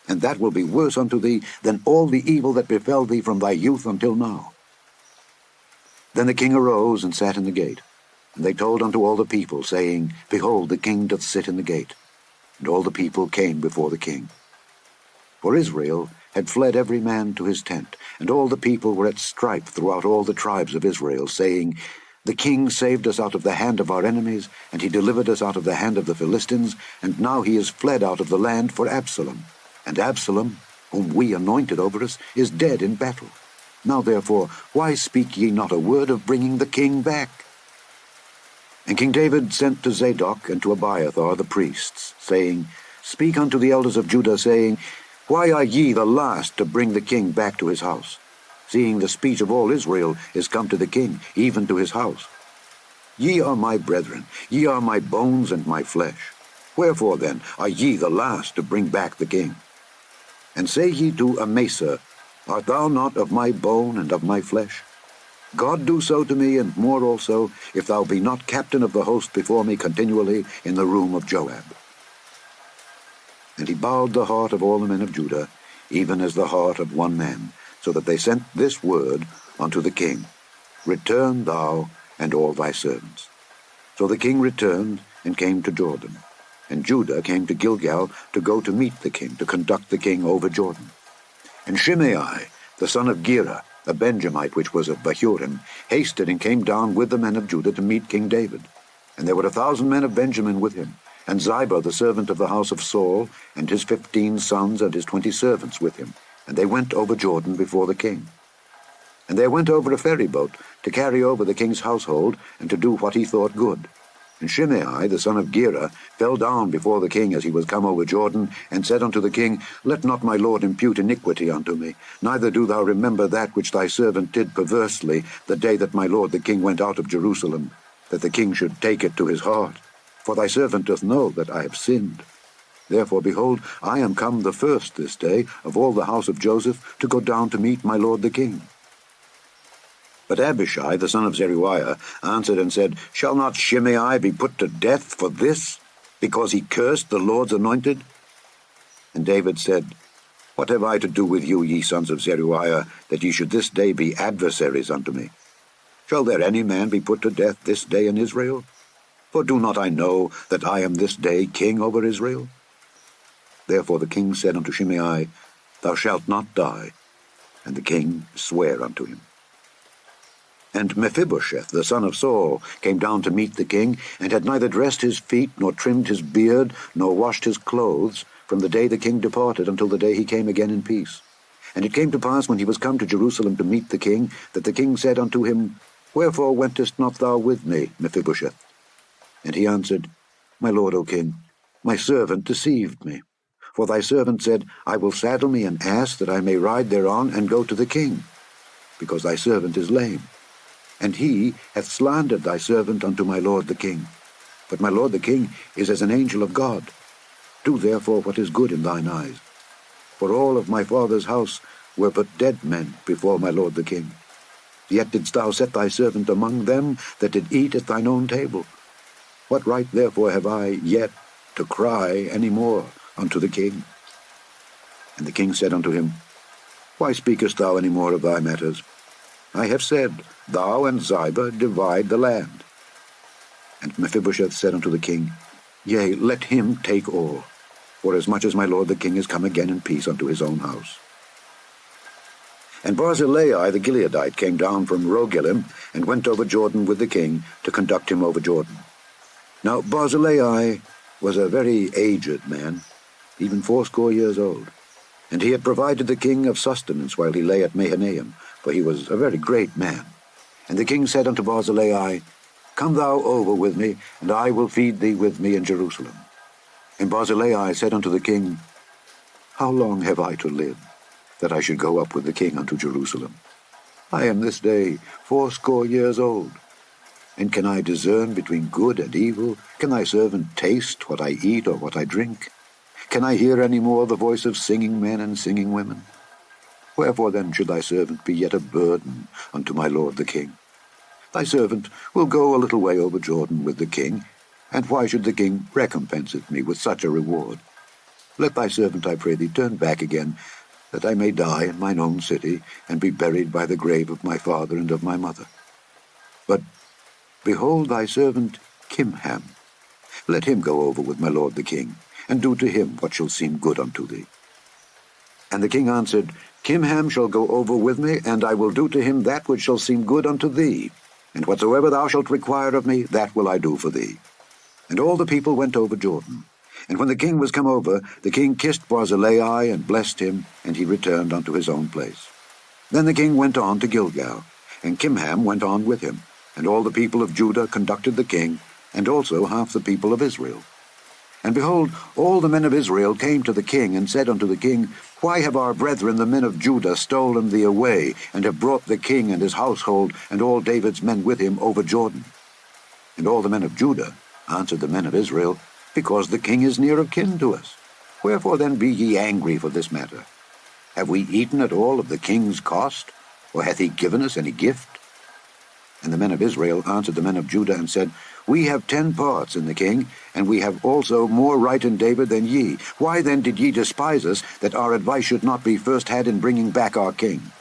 And that will be worse unto thee than all the evil that befell thee from thy youth until now. Then the king arose and sat in the gate. And they told unto all the people, saying, Behold, the king doth sit in the gate. And all the people came before the king. For Israel had fled every man to his tent, and all the people were at strife throughout all the tribes of Israel, saying, The king saved us out of the hand of our enemies, and he delivered us out of the hand of the Philistines, and now he is fled out of the land for Absalom. And Absalom, whom we anointed over us, is dead in battle. Now therefore, why speak ye not a word of bringing the king back? And King David sent to Zadok and to Abiathar the priests, saying, Speak unto the elders of Judah, saying, Why are ye the last to bring the king back to his house, seeing the speech of all Israel is come to the king, even to his house? Ye are my brethren, ye are my bones and my flesh. Wherefore then are ye the last to bring back the king? And say ye to Amasa, Art thou not of my bone and of my flesh? God do so to me, and more also, if thou be not captain of the host before me continually in the room of Joab. And he bowed the heart of all the men of Judah, even as the heart of one man, so that they sent this word unto the king, Return thou and all thy servants. So the king returned and came to Jordan, and Judah came to Gilgal to go to meet the king, to conduct the king over Jordan. And Shimei, the son of Gera, a Benjamite which was of Bahurim, hasted and came down with the men of Judah to meet King David. And there were 1,000 men of Benjamin with him, and Ziba the servant of the house of Saul, and his 15 sons and his 20 servants with him. And they went over Jordan before the king. And there went over a ferry boat to carry over the king's household, and to do what he thought good. And Shimei, the son of Gera, fell down before the king as he was come over Jordan, and said unto the king, Let not my lord impute iniquity unto me, neither do thou remember that which thy servant did perversely the day that my lord the king went out of Jerusalem, that the king should take it to his heart. For thy servant doth know that I have sinned. Therefore, behold, I am come the first this day of all the house of Joseph to go down to meet my lord the king. But Abishai, the son of Zeruiah, answered and said, Shall not Shimei be put to death for this, because he cursed the Lord's anointed? And David said, What have I to do with you, ye sons of Zeruiah, that ye should this day be adversaries unto me? Shall there any man be put to death this day in Israel? For do not I know that I am this day king over Israel? Therefore the king said unto Shimei, Thou shalt not die. And the king sware unto him. And Mephibosheth, the son of Saul, came down to meet the king, and had neither dressed his feet, nor trimmed his beard, nor washed his clothes, from the day the king departed until the day he came again in peace. And it came to pass, when he was come to Jerusalem to meet the king, that the king said unto him, Wherefore wentest not thou with me, Mephibosheth? And he answered, My lord, O king, my servant deceived me. For thy servant said, I will saddle me an ass, that I may ride thereon, and go to the king, because thy servant is lame. And he hath slandered thy servant unto my lord the king. But my lord the king is as an angel of God. Do therefore what is good in thine eyes. For all of my father's house were but dead men before my lord the king. Yet didst thou set thy servant among them that did eat at thine own table. What right therefore have I yet to cry any more unto the king? And the king said unto him, Why speakest thou any more of thy matters? I have said, Thou and Ziba divide the land. And Mephibosheth said unto the king, Yea, let him take all. forasmuch as my lord the king is come again in peace unto his own house. And Barzillai the Gileadite came down from Rogelim, and went over Jordan with the king, to conduct him over Jordan. Now Barzillai was a very aged man, even 80 years old, and he had provided the king of sustenance while he lay at Mahanaim, for he was a very great man. And the king said unto Barzillai, Come thou over with me, and I will feed thee with me in Jerusalem. And Barzillai said unto the king, How long have I to live, that I should go up with the king unto Jerusalem? I am this day 80 years old. And can I discern between good and evil? Can thy servant taste what I eat or what I drink? Can I hear any more the voice of singing men and singing women? Wherefore then should thy servant be yet a burden unto my lord the king? Thy servant will go a little way over Jordan with the king, and why should the king recompense me with such a reward? Let thy servant, I pray thee, turn back again, that I may die in mine own city, and be buried by the grave of my father and of my mother. But behold thy servant Kimham. Let him go over with my lord the king, and do to him what shall seem good unto thee. And the king answered, Kimham shall go over with me, and I will do to him that which shall seem good unto thee. And whatsoever thou shalt require of me, that will I do for thee. And all the people went over Jordan. And when the king was come over, the king kissed Barzillai, and blessed him, and he returned unto his own place. Then the king went on to Gilgal, and Kimham went on with him. And all the people of Judah conducted the king, and also half the people of Israel. And behold, all the men of Israel came to the king, and said unto the king, Why have our brethren the men of Judah stolen thee away, and have brought the king and his household, and all David's men with him over Jordan? And all the men of Judah answered the men of Israel, Because the king is near of kin to us. Wherefore then be ye angry for this matter? Have we eaten at all of the king's cost, or hath he given us any gift? And the men of Israel answered the men of Judah, and said, We have 10 parts in the king, and we have also more right in David than ye. Why then did ye despise us, that our advice should not be first had in bringing back our king?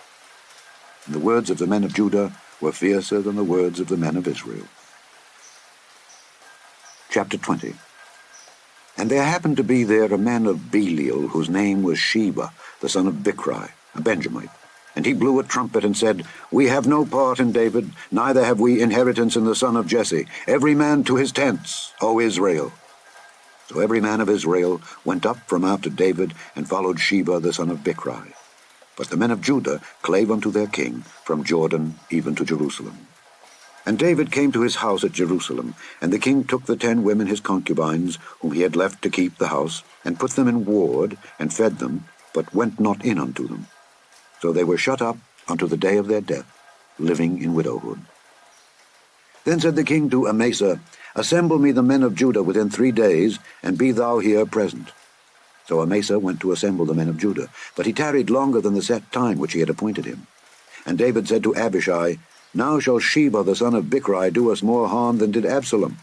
And the words of the men of Judah were fiercer than the words of the men of Israel. Chapter 20. And there happened to be there a man of Belial, whose name was Sheba, the son of Bichri, a Benjamite. And he blew a trumpet, and said, We have no part in David, neither have we inheritance in the son of Jesse. Every man to his tents, O Israel. So every man of Israel went up from after David, and followed Sheba the son of Bichri. But the men of Judah clave unto their king, from Jordan even to Jerusalem. And David came to his house at Jerusalem, and the king took the 10 women his concubines, whom he had left to keep the house, and put them in ward, and fed them, but went not in unto them. So they were shut up unto the day of their death, living in widowhood. Then said the king to Amasa, Assemble me the men of Judah within 3 days, and be thou here present. So Amasa went to assemble the men of Judah, but he tarried longer than the set time which he had appointed him. And David said to Abishai, Now shall Sheba the son of Bichri do us more harm than did Absalom.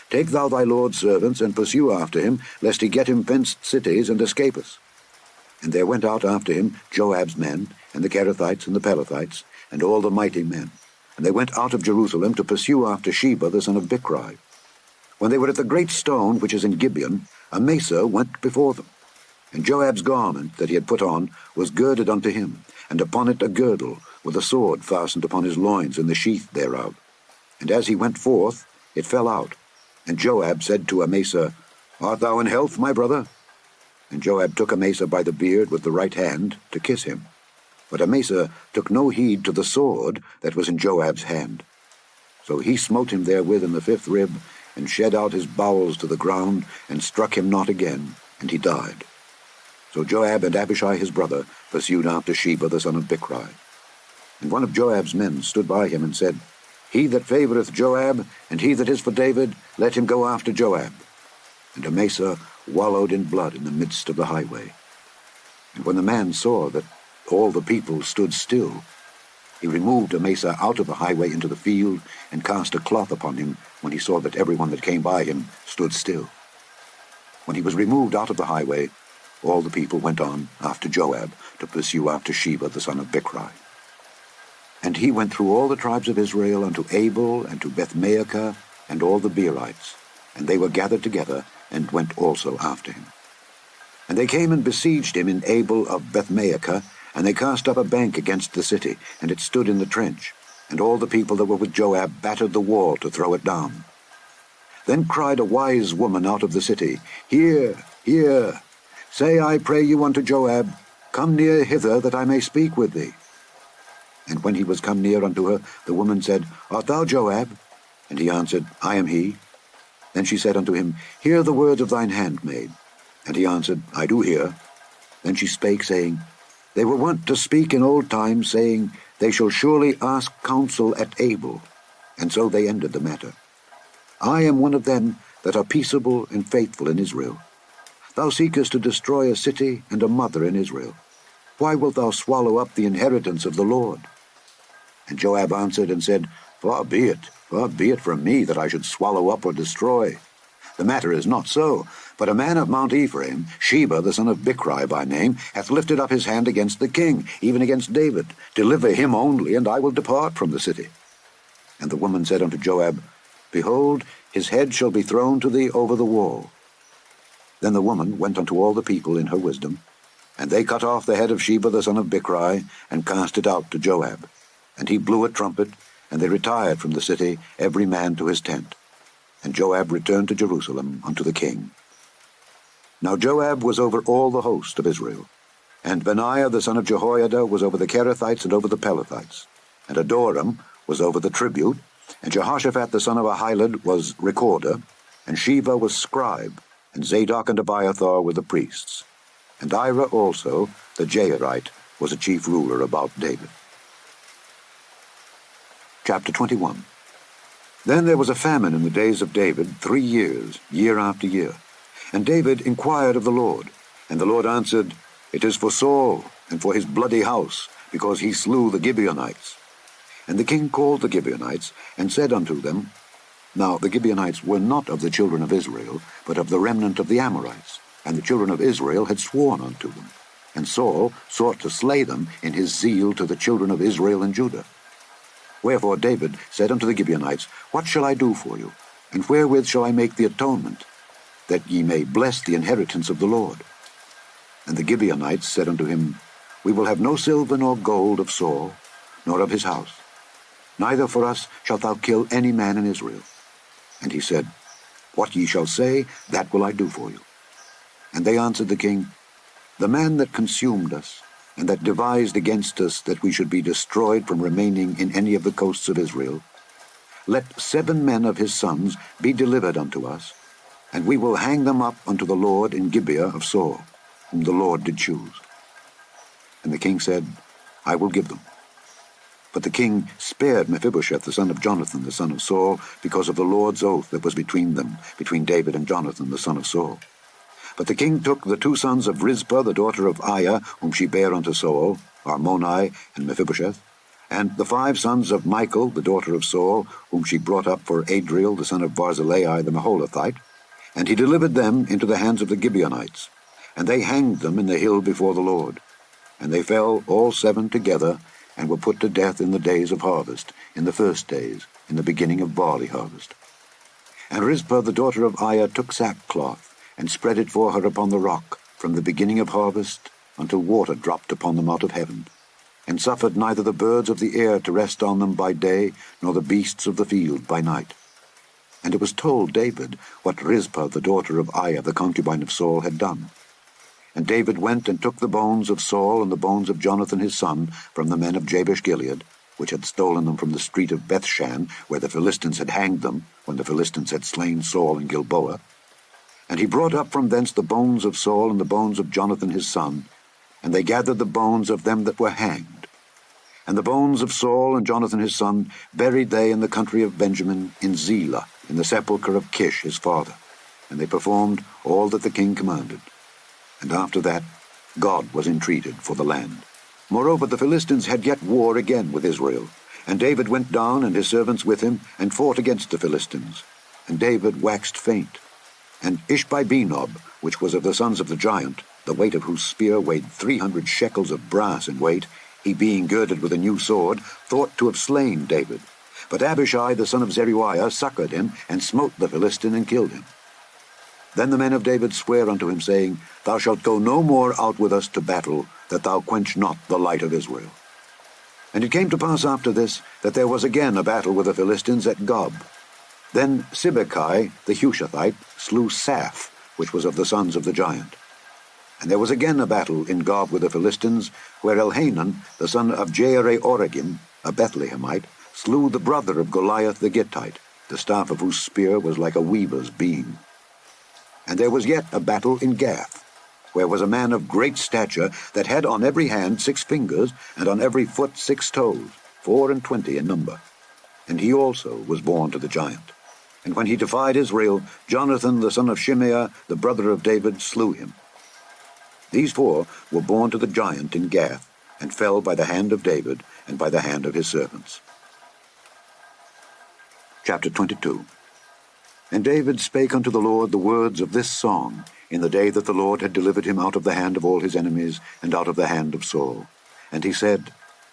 Take thou thy lord's servants, and pursue after him, lest he get him fenced cities, and escape us. And there went out after him Joab's men, and the Kerethites and the Pelethites, and all the mighty men. And they went out of Jerusalem to pursue after Sheba the son of Bichri. When they were at the great stone which is in Gibeon, Amasa went before them. And Joab's garment that he had put on was girded unto him, and upon it a girdle, with a sword fastened upon his loins in the sheath thereof. And as he went forth, it fell out. And Joab said to Amasa, Art thou in health, my brother? And Joab took Amasa by the beard with the right hand to kiss him. But Amasa took no heed to the sword that was in Joab's hand. So he smote him therewith in the 5th rib, and shed out his bowels to the ground, and struck him not again, and he died. So Joab and Abishai his brother pursued after Sheba the son of Bichri. And one of Joab's men stood by him, and said, He that favoureth Joab, and he that is for David, let him go after Joab. And Amasa wallowed in blood in the midst of the highway. And when the man saw that all the people stood still, he removed Amasa out of the highway into the field, and cast a cloth upon him, when he saw that everyone that came by him stood still. When he was removed out of the highway, all the people went on after Joab to pursue after Sheba the son of Bichri. And he went through all the tribes of Israel unto Abel, and to Bethmaachah, and all the Beerites, and they were gathered together, and went also after him. And they came and besieged him in Abel of Bethmaachah, and they cast up a bank against the city, and it stood in the trench. And all the people that were with Joab battered the wall to throw it down. Then cried a wise woman out of the city, Hear, hear! Say, I pray you unto Joab, Come near hither, that I may speak with thee. And when he was come near unto her, the woman said, Art thou Joab? And he answered, I am he. Then she said unto him, Hear the words of thine handmaid. And he answered, I do hear. Then she spake, saying, They were wont to speak in old times, saying, They shall surely ask counsel at Abel. And so they ended the matter. I am one of them that are peaceable and faithful in Israel. Thou seekest to destroy a city and a mother in Israel. Why wilt thou swallow up the inheritance of the Lord? And Joab answered and said, far be it from me that I should swallow up or destroy. The matter is not so, but a man of Mount Ephraim, Sheba the son of Bichri by name, hath lifted up his hand against the king, even against David. Deliver him only, and I will depart from the city. And the woman said unto Joab, Behold, his head shall be thrown to thee over the wall. Then the woman went unto all the people in her wisdom, and they cut off the head of Sheba the son of Bichri, and cast it out to Joab. And he blew a trumpet, and they retired from the city, every man to his tent. And Joab returned to Jerusalem unto the king. Now Joab was over all the host of Israel, and Benaiah the son of Jehoiada was over the Kerethites and over the Pelethites, and Adoram was over the tribute, and Jehoshaphat the son of Ahilud was recorder, and Sheva was scribe, and Zadok and Abiathar were the priests. And Ira also, the Jairite, was a chief ruler about David. Chapter 21. Then there was a famine in the days of David 3 years, year after year. And David inquired of the Lord, and the Lord answered, It is for Saul, and for his bloody house, because he slew the Gibeonites. And the king called the Gibeonites, and said unto them, Now the Gibeonites were not of the children of Israel, but of the remnant of the Amorites, and the children of Israel had sworn unto them. And Saul sought to slay them in his zeal to the children of Israel and Judah. Wherefore David said unto the Gibeonites, What shall I do for you? And wherewith shall I make the atonement, that ye may bless the inheritance of the Lord? And the Gibeonites said unto him, We will have no silver nor gold of Saul, nor of his house. Neither for us shalt thou kill any man in Israel. And he said, What ye shall say, that will I do for you. And they answered the king, The man that consumed us, and that devised against us that we should be destroyed from remaining in any of the coasts of Israel, let 7 men of his sons be delivered unto us, and we will hang them up unto the Lord in Gibeah of Saul, whom the Lord did choose. And the king said, I will give them. But the king spared Mephibosheth the son of Jonathan the son of Saul, because of the Lord's oath that was between them, between David and Jonathan the son of Saul. But the king took the 2 sons of Rizpah the daughter of Aiah, whom she bare unto Saul, Armoni and Mephibosheth, and the 5 sons of Michal the daughter of Saul, whom she brought up for Adriel the son of Barzillai the Maholathite, and he delivered them into the hands of the Gibeonites, and they hanged them in the hill before the Lord. And they fell all 7 together, and were put to death in the days of harvest, in the first days, in the beginning of barley harvest. And Rizpah the daughter of Aiah took sackcloth, and spread it for her upon the rock, from the beginning of harvest until water dropped upon them out of heaven, and suffered neither the birds of the air to rest on them by day, nor the beasts of the field by night. And it was told David what Rizpah the daughter of Aiah the concubine of Saul had done. And David went and took the bones of Saul and the bones of Jonathan his son from the men of Jabesh-Gilead, which had stolen them from the street of Bethshan, where the Philistines had hanged them, when the Philistines had slain Saul in Gilboa. And he brought up from thence the bones of Saul and the bones of Jonathan his son, and they gathered the bones of them that were hanged. And the bones of Saul and Jonathan his son buried they in the country of Benjamin in Zelah, in the sepulchre of Kish his father. And they performed all that the king commanded. And after that God was entreated for the land. Moreover, the Philistines had yet war again with Israel. And David went down, and his servants with him, and fought against the Philistines. And David waxed faint. And Ishbi-Benob, which was of the sons of the giant, the weight of whose spear weighed 300 shekels of brass in weight, he being girded with a new sword, thought to have slain David. But Abishai the son of Zeruiah succored him, and smote the Philistine, and killed him. Then the men of David sware unto him, saying, Thou shalt go no more out with us to battle, that thou quench not the light of Israel. And it came to pass after this, that there was again a battle with the Philistines at Gob. Then Sibbecai the Hushathite slew Saph, which was of the sons of the giant. And there was again a battle in Gob with the Philistines, where Elhanan, the son of Jaare-Oregim, a Bethlehemite, slew the brother of Goliath the Gittite, the staff of whose spear was like a weaver's beam. And there was yet a battle in Gath, where was a man of great stature, that had on every hand 6 fingers, and on every foot 6 toes, 24 in number. And he also was born to the giant. And when he defied Israel, Jonathan the son of Shimei, the brother of David, slew him. These 4 were born to the giant in Gath, and fell by the hand of David, and by the hand of his servants. Chapter 22. And David spake unto the Lord the words of this song, in the day that the Lord had delivered him out of the hand of all his enemies, and out of the hand of Saul. And he said,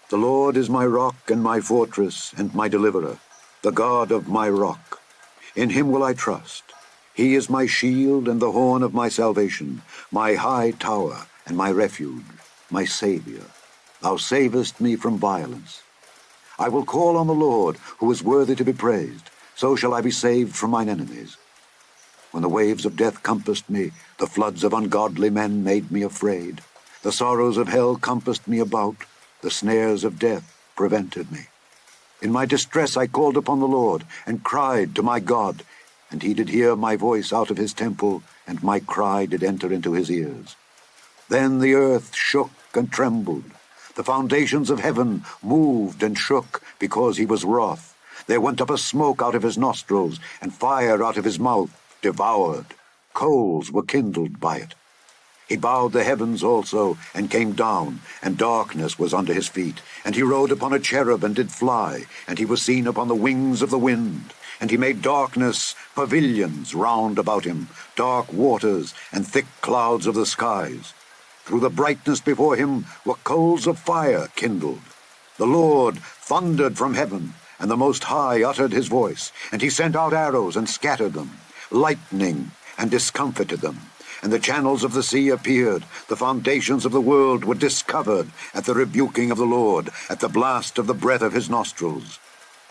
The Lord is my rock, and my fortress, and my deliverer, the God of my rock. In him will I trust. He is my shield, and the horn of my salvation, my high tower, and my refuge, my Saviour. Thou savest me from violence. I will call on the Lord, who is worthy to be praised. So shall I be saved from mine enemies. When the waves of death compassed me, the floods of ungodly men made me afraid. The sorrows of hell compassed me about, the snares of death prevented me. In my distress I called upon the Lord, and cried to my God, and he did hear my voice out of his temple, and my cry did enter into his ears. Then the earth shook and trembled. The foundations of heaven moved and shook, because he was wroth. There went up a smoke out of his nostrils, and fire out of his mouth devoured. Coals were kindled by it. He bowed the heavens also, and came down, and darkness was under his feet. And he rode upon a cherub, and did fly, and he was seen upon the wings of the wind. And he made darkness pavilions round about him, dark waters, and thick clouds of the skies. Through the brightness before him were coals of fire kindled. The Lord thundered from heaven, and the Most High uttered his voice, and he sent out arrows and scattered them, lightning and discomfited them. And the channels of the sea appeared, the foundations of the world were discovered at the rebuking of the Lord, at the blast of the breath of his nostrils.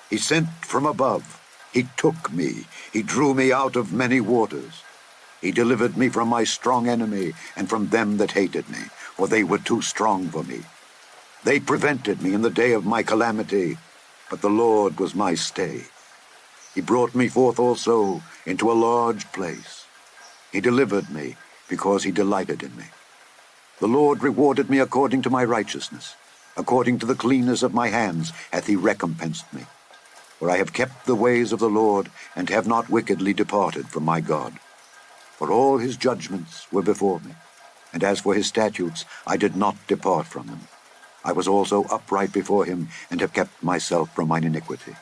He sent from above, he took me, he drew me out of many waters. He delivered me from my strong enemy, and from them that hated me, for they were too strong for me. They prevented me in the day of my calamity, but the Lord was my stay. He brought me forth also into a large place. He delivered me, because he delighted in me. The Lord rewarded me according to my righteousness. According to the cleanness of my hands hath he recompensed me. For I have kept the ways of the Lord, and have not wickedly departed from my God. For all his judgments were before me, and as for his statutes, I did not depart from them. I was also upright before him, and have kept myself from mine iniquity.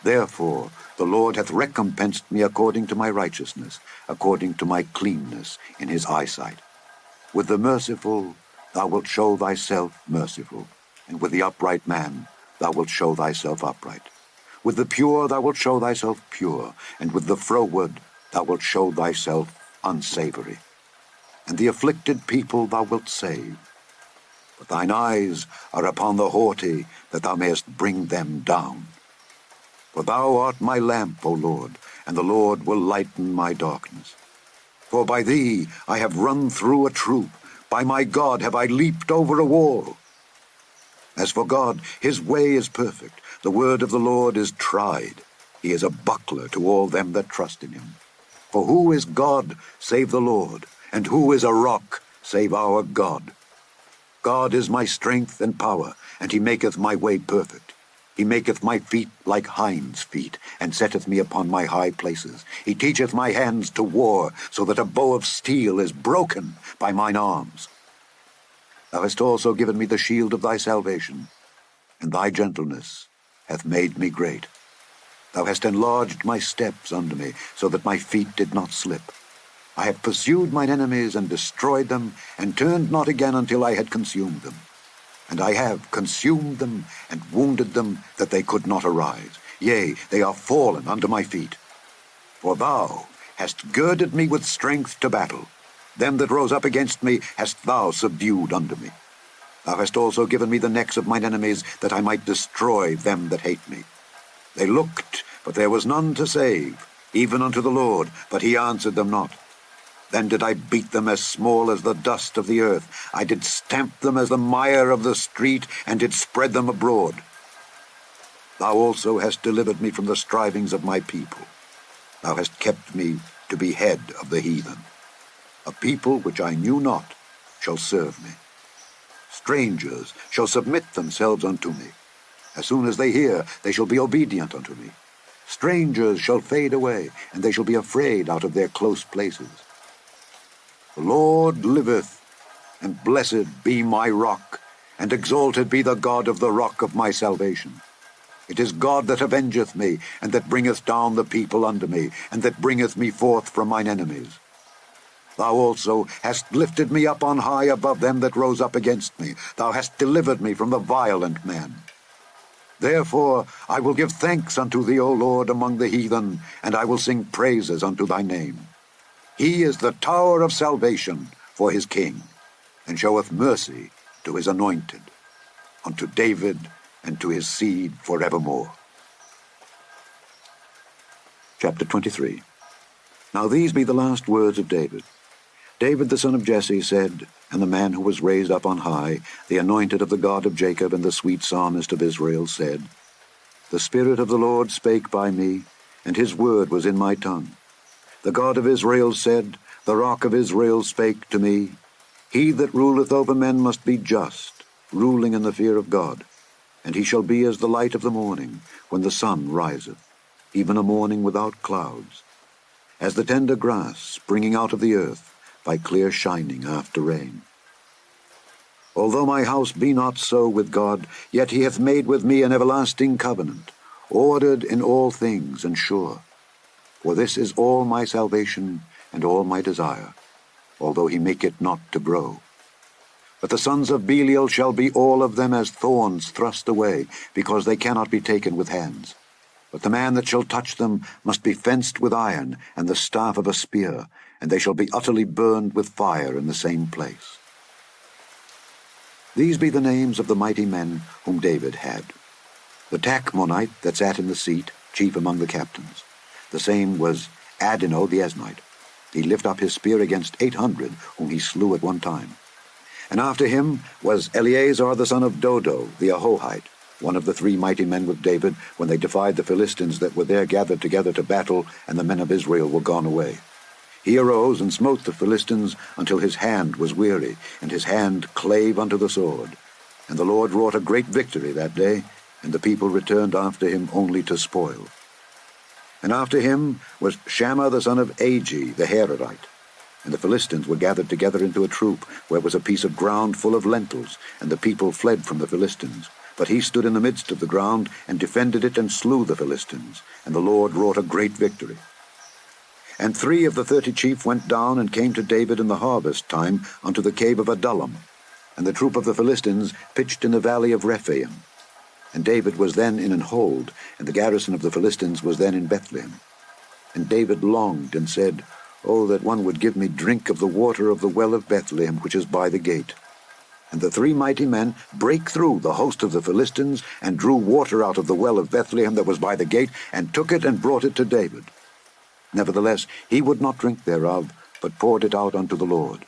Therefore the Lord hath recompensed me according to my righteousness, according to my cleanness in his eyesight. With the merciful thou wilt show thyself merciful, and with the upright man thou wilt show thyself upright. With the pure thou wilt show thyself pure, and with the froward thou wilt show thyself unsavory. And the afflicted people thou wilt save. But thine eyes are upon the haughty, that thou mayest bring them down. For thou art my lamp, O Lord, and the Lord will lighten my darkness. For by thee I have run through a troop, by my God have I leaped over a wall. As for God, his way is perfect, the word of the Lord is tried. He is a buckler to all them that trust in him. For who is God save the Lord, and who is a rock save our God? God is my strength and power, and he maketh my way perfect. He maketh my feet like hinds' feet, and setteth me upon my high places. He teacheth my hands to war, so that a bow of steel is broken by mine arms. Thou hast also given me the shield of thy salvation, and thy gentleness hath made me great. Thou hast enlarged my steps under me, so that my feet did not slip. I have pursued mine enemies and destroyed them, and turned not again until I had consumed them. And I have consumed them and wounded them, that they could not arise. Yea, they are fallen under my feet. For thou hast girded me with strength to battle. Them that rose up against me hast thou subdued under me. Thou hast also given me the necks of mine enemies, that I might destroy them that hate me. They looked, but there was none to save, even unto the Lord, but he answered them not. Then did I beat them as small as the dust of the earth. I did stamp them as the mire of the street, and did spread them abroad. Thou also hast delivered me from the strivings of my people. Thou hast kept me to be head of the heathen. A people which I knew not shall serve me. Strangers shall submit themselves unto me. As soon as they hear, they shall be obedient unto me. Strangers shall fade away, and they shall be afraid out of their close places. The Lord liveth, and blessed be my rock, and exalted be the God of the rock of my salvation. It is God that avengeth me, and that bringeth down the people unto me, and that bringeth me forth from mine enemies. Thou also hast lifted me up on high above them that rose up against me. Thou hast delivered me from the violent man. Therefore I will give thanks unto thee, O Lord, among the heathen, and I will sing praises unto thy name. He is the tower of salvation for his king, and showeth mercy to his anointed, unto David and to his seed forevermore. Chapter 23. Now these be the last words of David. David the son of Jesse said, and the man who was raised up on high, the anointed of the God of Jacob and the sweet psalmist of Israel, said, The Spirit of the Lord spake by me, and his word was in my tongue. The God of Israel said, The rock of Israel spake to me, He that ruleth over men must be just, ruling in the fear of God. And he shall be as the light of the morning, when the sun riseth, even a morning without clouds, as the tender grass springing out of the earth, by clear shining after rain. Although my house be not so with God, yet he hath made with me an everlasting covenant, ordered in all things and sure. For this is all my salvation and all my desire, although he make it not to grow. But the sons of Belial shall be all of them as thorns thrust away, because they cannot be taken with hands. But the man that shall touch them must be fenced with iron and the staff of a spear, and they shall be utterly burned with fire in the same place. These be the names of the mighty men whom David had. The Tachmonite that sat in the seat, chief among the captains. The same was Adino the Esnite. He lift up his spear against 800, whom he slew at one time. And after him was Eleazar the son of Dodo the Ahohite, one of the 3 mighty men with David, when they defied the Philistines that were there gathered together to battle, and the men of Israel were gone away. He arose and smote the Philistines until his hand was weary, and his hand clave unto the sword. And the Lord wrought a great victory that day, and the people returned after him only to spoil. And after him was Shammah the son of Agi the Hararite. And the Philistines were gathered together into a troop, where was a piece of ground full of lentils, and the people fled from the Philistines. But he stood in the midst of the ground, and defended it, and slew the Philistines. And the Lord wrought a great victory. And 3 of the 30 chief went down, and came to David in the harvest time unto the cave of Adullam. And the troop of the Philistines pitched in the valley of Rephaim. And David was then in an hold, and the garrison of the Philistines was then in Bethlehem. And David longed, and said, Oh, that one would give me drink of the water of the well of Bethlehem, which is by the gate. And the 3 mighty men brake through the host of the Philistines, and drew water out of the well of Bethlehem that was by the gate, and took it and brought it to David. Nevertheless he would not drink thereof, but poured it out unto the Lord.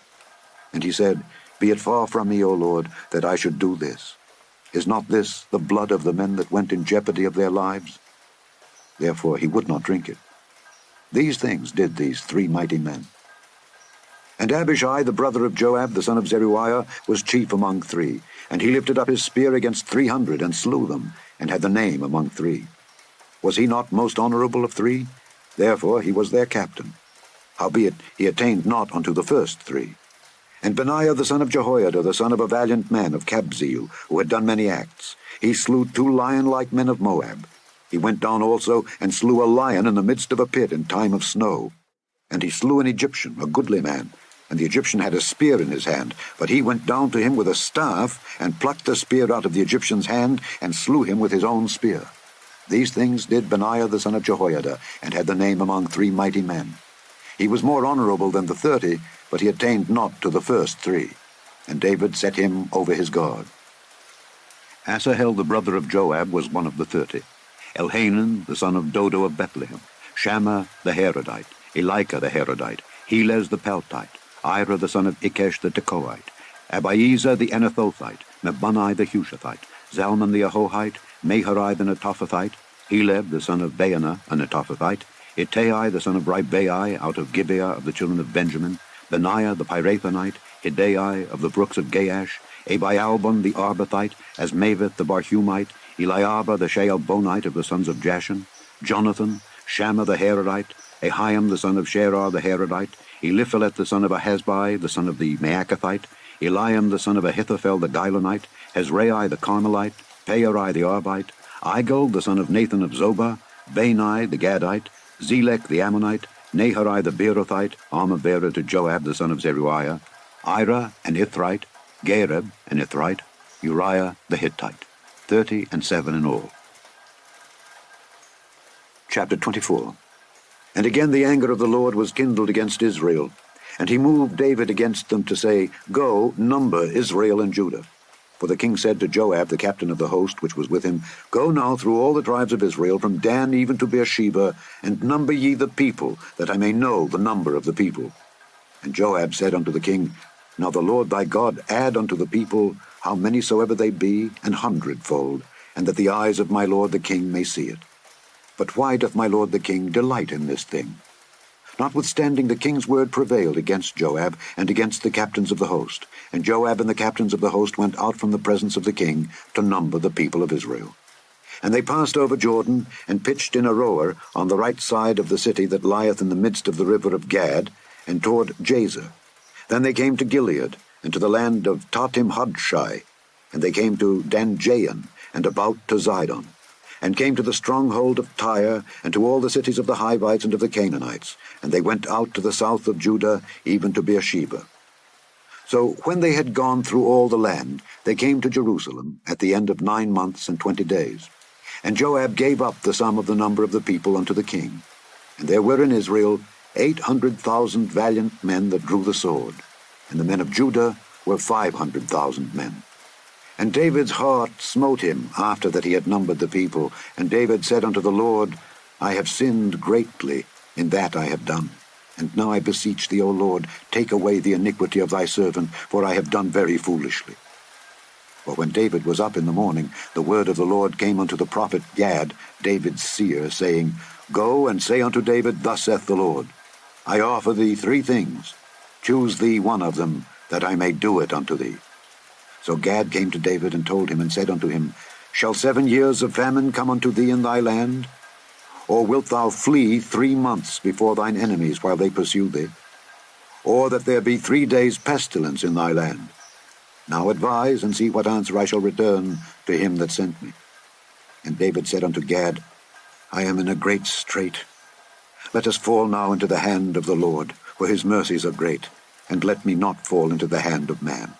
And he said, Be it far from me, O Lord, that I should do this. Is not this the blood of the men that went in jeopardy of their lives? Therefore he would not drink it. These things did these 3 mighty men. And Abishai, the brother of Joab, the son of Zeruiah, was chief among 3. And he lifted up his spear against 300, and slew them, and had the name among 3. Was he not most honorable of 3? Therefore he was their captain. Howbeit he attained not unto the first 3. And Benaiah the son of Jehoiada, the son of a valiant man of Kabzeel, who had done many acts, he slew 2 lion-like men of Moab. He went down also, and slew a lion in the midst of a pit in time of snow. And he slew an Egyptian, a goodly man, and the Egyptian had a spear in his hand. But he went down to him with a staff, and plucked the spear out of the Egyptian's hand, and slew him with his own spear. These things did Benaiah the son of Jehoiada, and had the name among 3 mighty men. He was more honorable than the 30, but he attained not to the first 3. And David set him over his guard. Asahel the brother of Joab was one of the 30. Elhanan the son of Dodo of Bethlehem, Shammah the Harodite, Elika the Harodite, Helez the Peltite, Ira the son of Ikesh the Tekoite, Abiezer the Anathothite, Mebunai the Hushathite, Zalman the Ahohite, Maharai the Netophathite, Heleb the son of Baanah a Netophathite, Ittai the son of Ribai out of Gibeah of the children of Benjamin, Benaiah the Pirathonite, Hidai of the brooks of Gaash, Abialbon the Arbathite, Asmaveth the Barhumite, Eliabah the Shaalbonite of the sons of Jashan, Jonathan, Shammah the Harodite, Ahiam the son of Sherar the Harodite, Eliphalet the son of Ahasbai the son of the Maacathite, Eliam the son of Ahithophel the Gilonite, Hezrai the Carmelite, Paarai the Arbite, Igal the son of Nathan of Zobah, Bani the Gadite, Zelek the Ammonite, Naharai the Beerothite, armor-bearer to Joab the son of Zeruiah, Ira an Ithrite, Gareb an Ithrite, Uriah the Hittite, 37 in all. Chapter 24. And again the anger of the Lord was kindled against Israel, and he moved David against them to say, Go, number Israel and Judah. For the king said to Joab, the captain of the host which was with him, Go now through all the tribes of Israel, from Dan even to Beersheba, and number ye the people, that I may know the number of the people. And Joab said unto the king, Now the Lord thy God add unto the people how many soever they be, 100-fold, and that the eyes of my lord the king may see it. But why doth my lord the king delight in this thing? Notwithstanding the king's word prevailed against Joab and against the captains of the host, and Joab and the captains of the host went out from the presence of the king to number the people of Israel. And they passed over Jordan, and pitched in Aroer on the right side of the city that lieth in the midst of the river of Gad, and toward Jazer. Then they came to Gilead, and to the land of Tatim-Hodshai, and they came to Danjayan, and about to Zidon, and came to the stronghold of Tyre, and to all the cities of the Hivites and of the Canaanites, and they went out to the south of Judah, even to Beersheba. So when they had gone through all the land, they came to Jerusalem at the end of 9 months and 20 days. And Joab gave up the sum of the number of the people unto the king. And there were in Israel 800,000 valiant men that drew the sword, and the men of Judah were 500,000 men. And David's heart smote him after that he had numbered the people. And David said unto the Lord, I have sinned greatly in that I have done. And now I beseech thee, O Lord, take away the iniquity of thy servant, for I have done very foolishly. For when David was up in the morning, the word of the Lord came unto the prophet Gad, David's seer, saying, Go and say unto David, Thus saith the Lord, I offer thee 3 things. Choose thee one of them, that I may do it unto thee. So Gad came to David and told him, and said unto him, Shall 7 years of famine come unto thee in thy land? Or wilt thou flee 3 months before thine enemies while they pursue thee? Or that there be 3 days' pestilence in thy land? Now advise, and see what answer I shall return to him that sent me. And David said unto Gad, I am in a great strait. Let us fall now into the hand of the Lord, for his mercies are great, and let me not fall into the hand of man.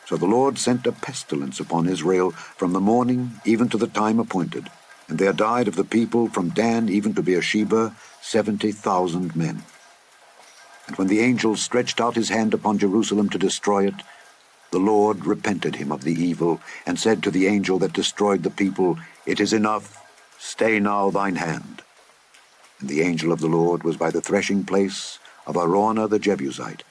So the Lord sent a pestilence upon Israel from the morning even to the time appointed, and there died of the people from Dan even to Beersheba 70,000 men. And when the angel stretched out his hand upon Jerusalem to destroy it, the Lord repented him of the evil, and said to the angel that destroyed the people, It is enough, stay now thine hand. And the angel of the Lord was by the threshing place of Araunah the Jebusite.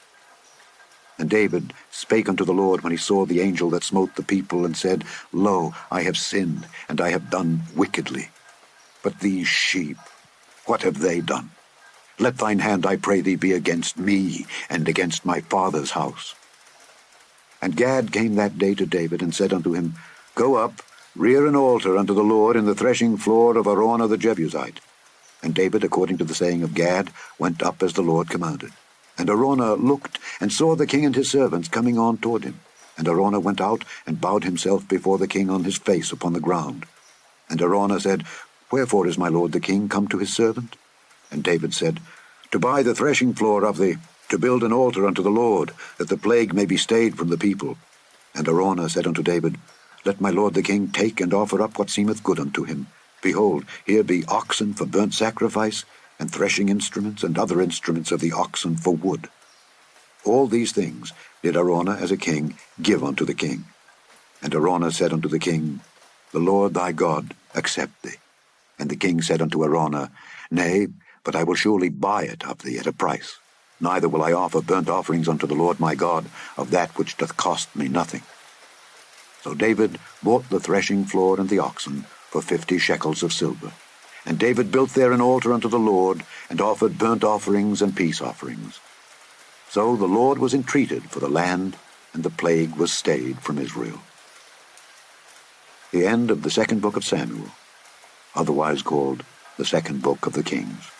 And David spake unto the Lord when he saw the angel that smote the people, and said, Lo, I have sinned, and I have done wickedly. But these sheep, what have they done? Let thine hand, I pray thee, be against me, and against my father's house. And Gad came that day to David, and said unto him, Go up, rear an altar unto the Lord in the threshing floor of Araunah the Jebusite. And David, according to the saying of Gad, went up as the Lord commanded. And Araunah looked, and saw the king and his servants coming on toward him. And Araunah went out, and bowed himself before the king on his face upon the ground. And Araunah said, Wherefore is my lord the king come to his servant? And David said, To buy the threshing floor of thee, to build an altar unto the Lord, that the plague may be stayed from the people. And Araunah said unto David, Let my lord the king take and offer up what seemeth good unto him. Behold, here be oxen for burnt sacrifice, and threshing instruments, and other instruments of the oxen for wood. All these things did Araunah as a king give unto the king. And Araunah said unto the king, The Lord thy God accept thee. And the king said unto Araunah, Nay, but I will surely buy it of thee at a price. Neither will I offer burnt offerings unto the Lord my God of that which doth cost me nothing. So David bought the threshing floor and the oxen for 50 shekels of silver. And David built there an altar unto the Lord, and offered burnt offerings and peace offerings. So the Lord was entreated for the land, and the plague was stayed from Israel. The end of the second book of Samuel, otherwise called the second book of the Kings.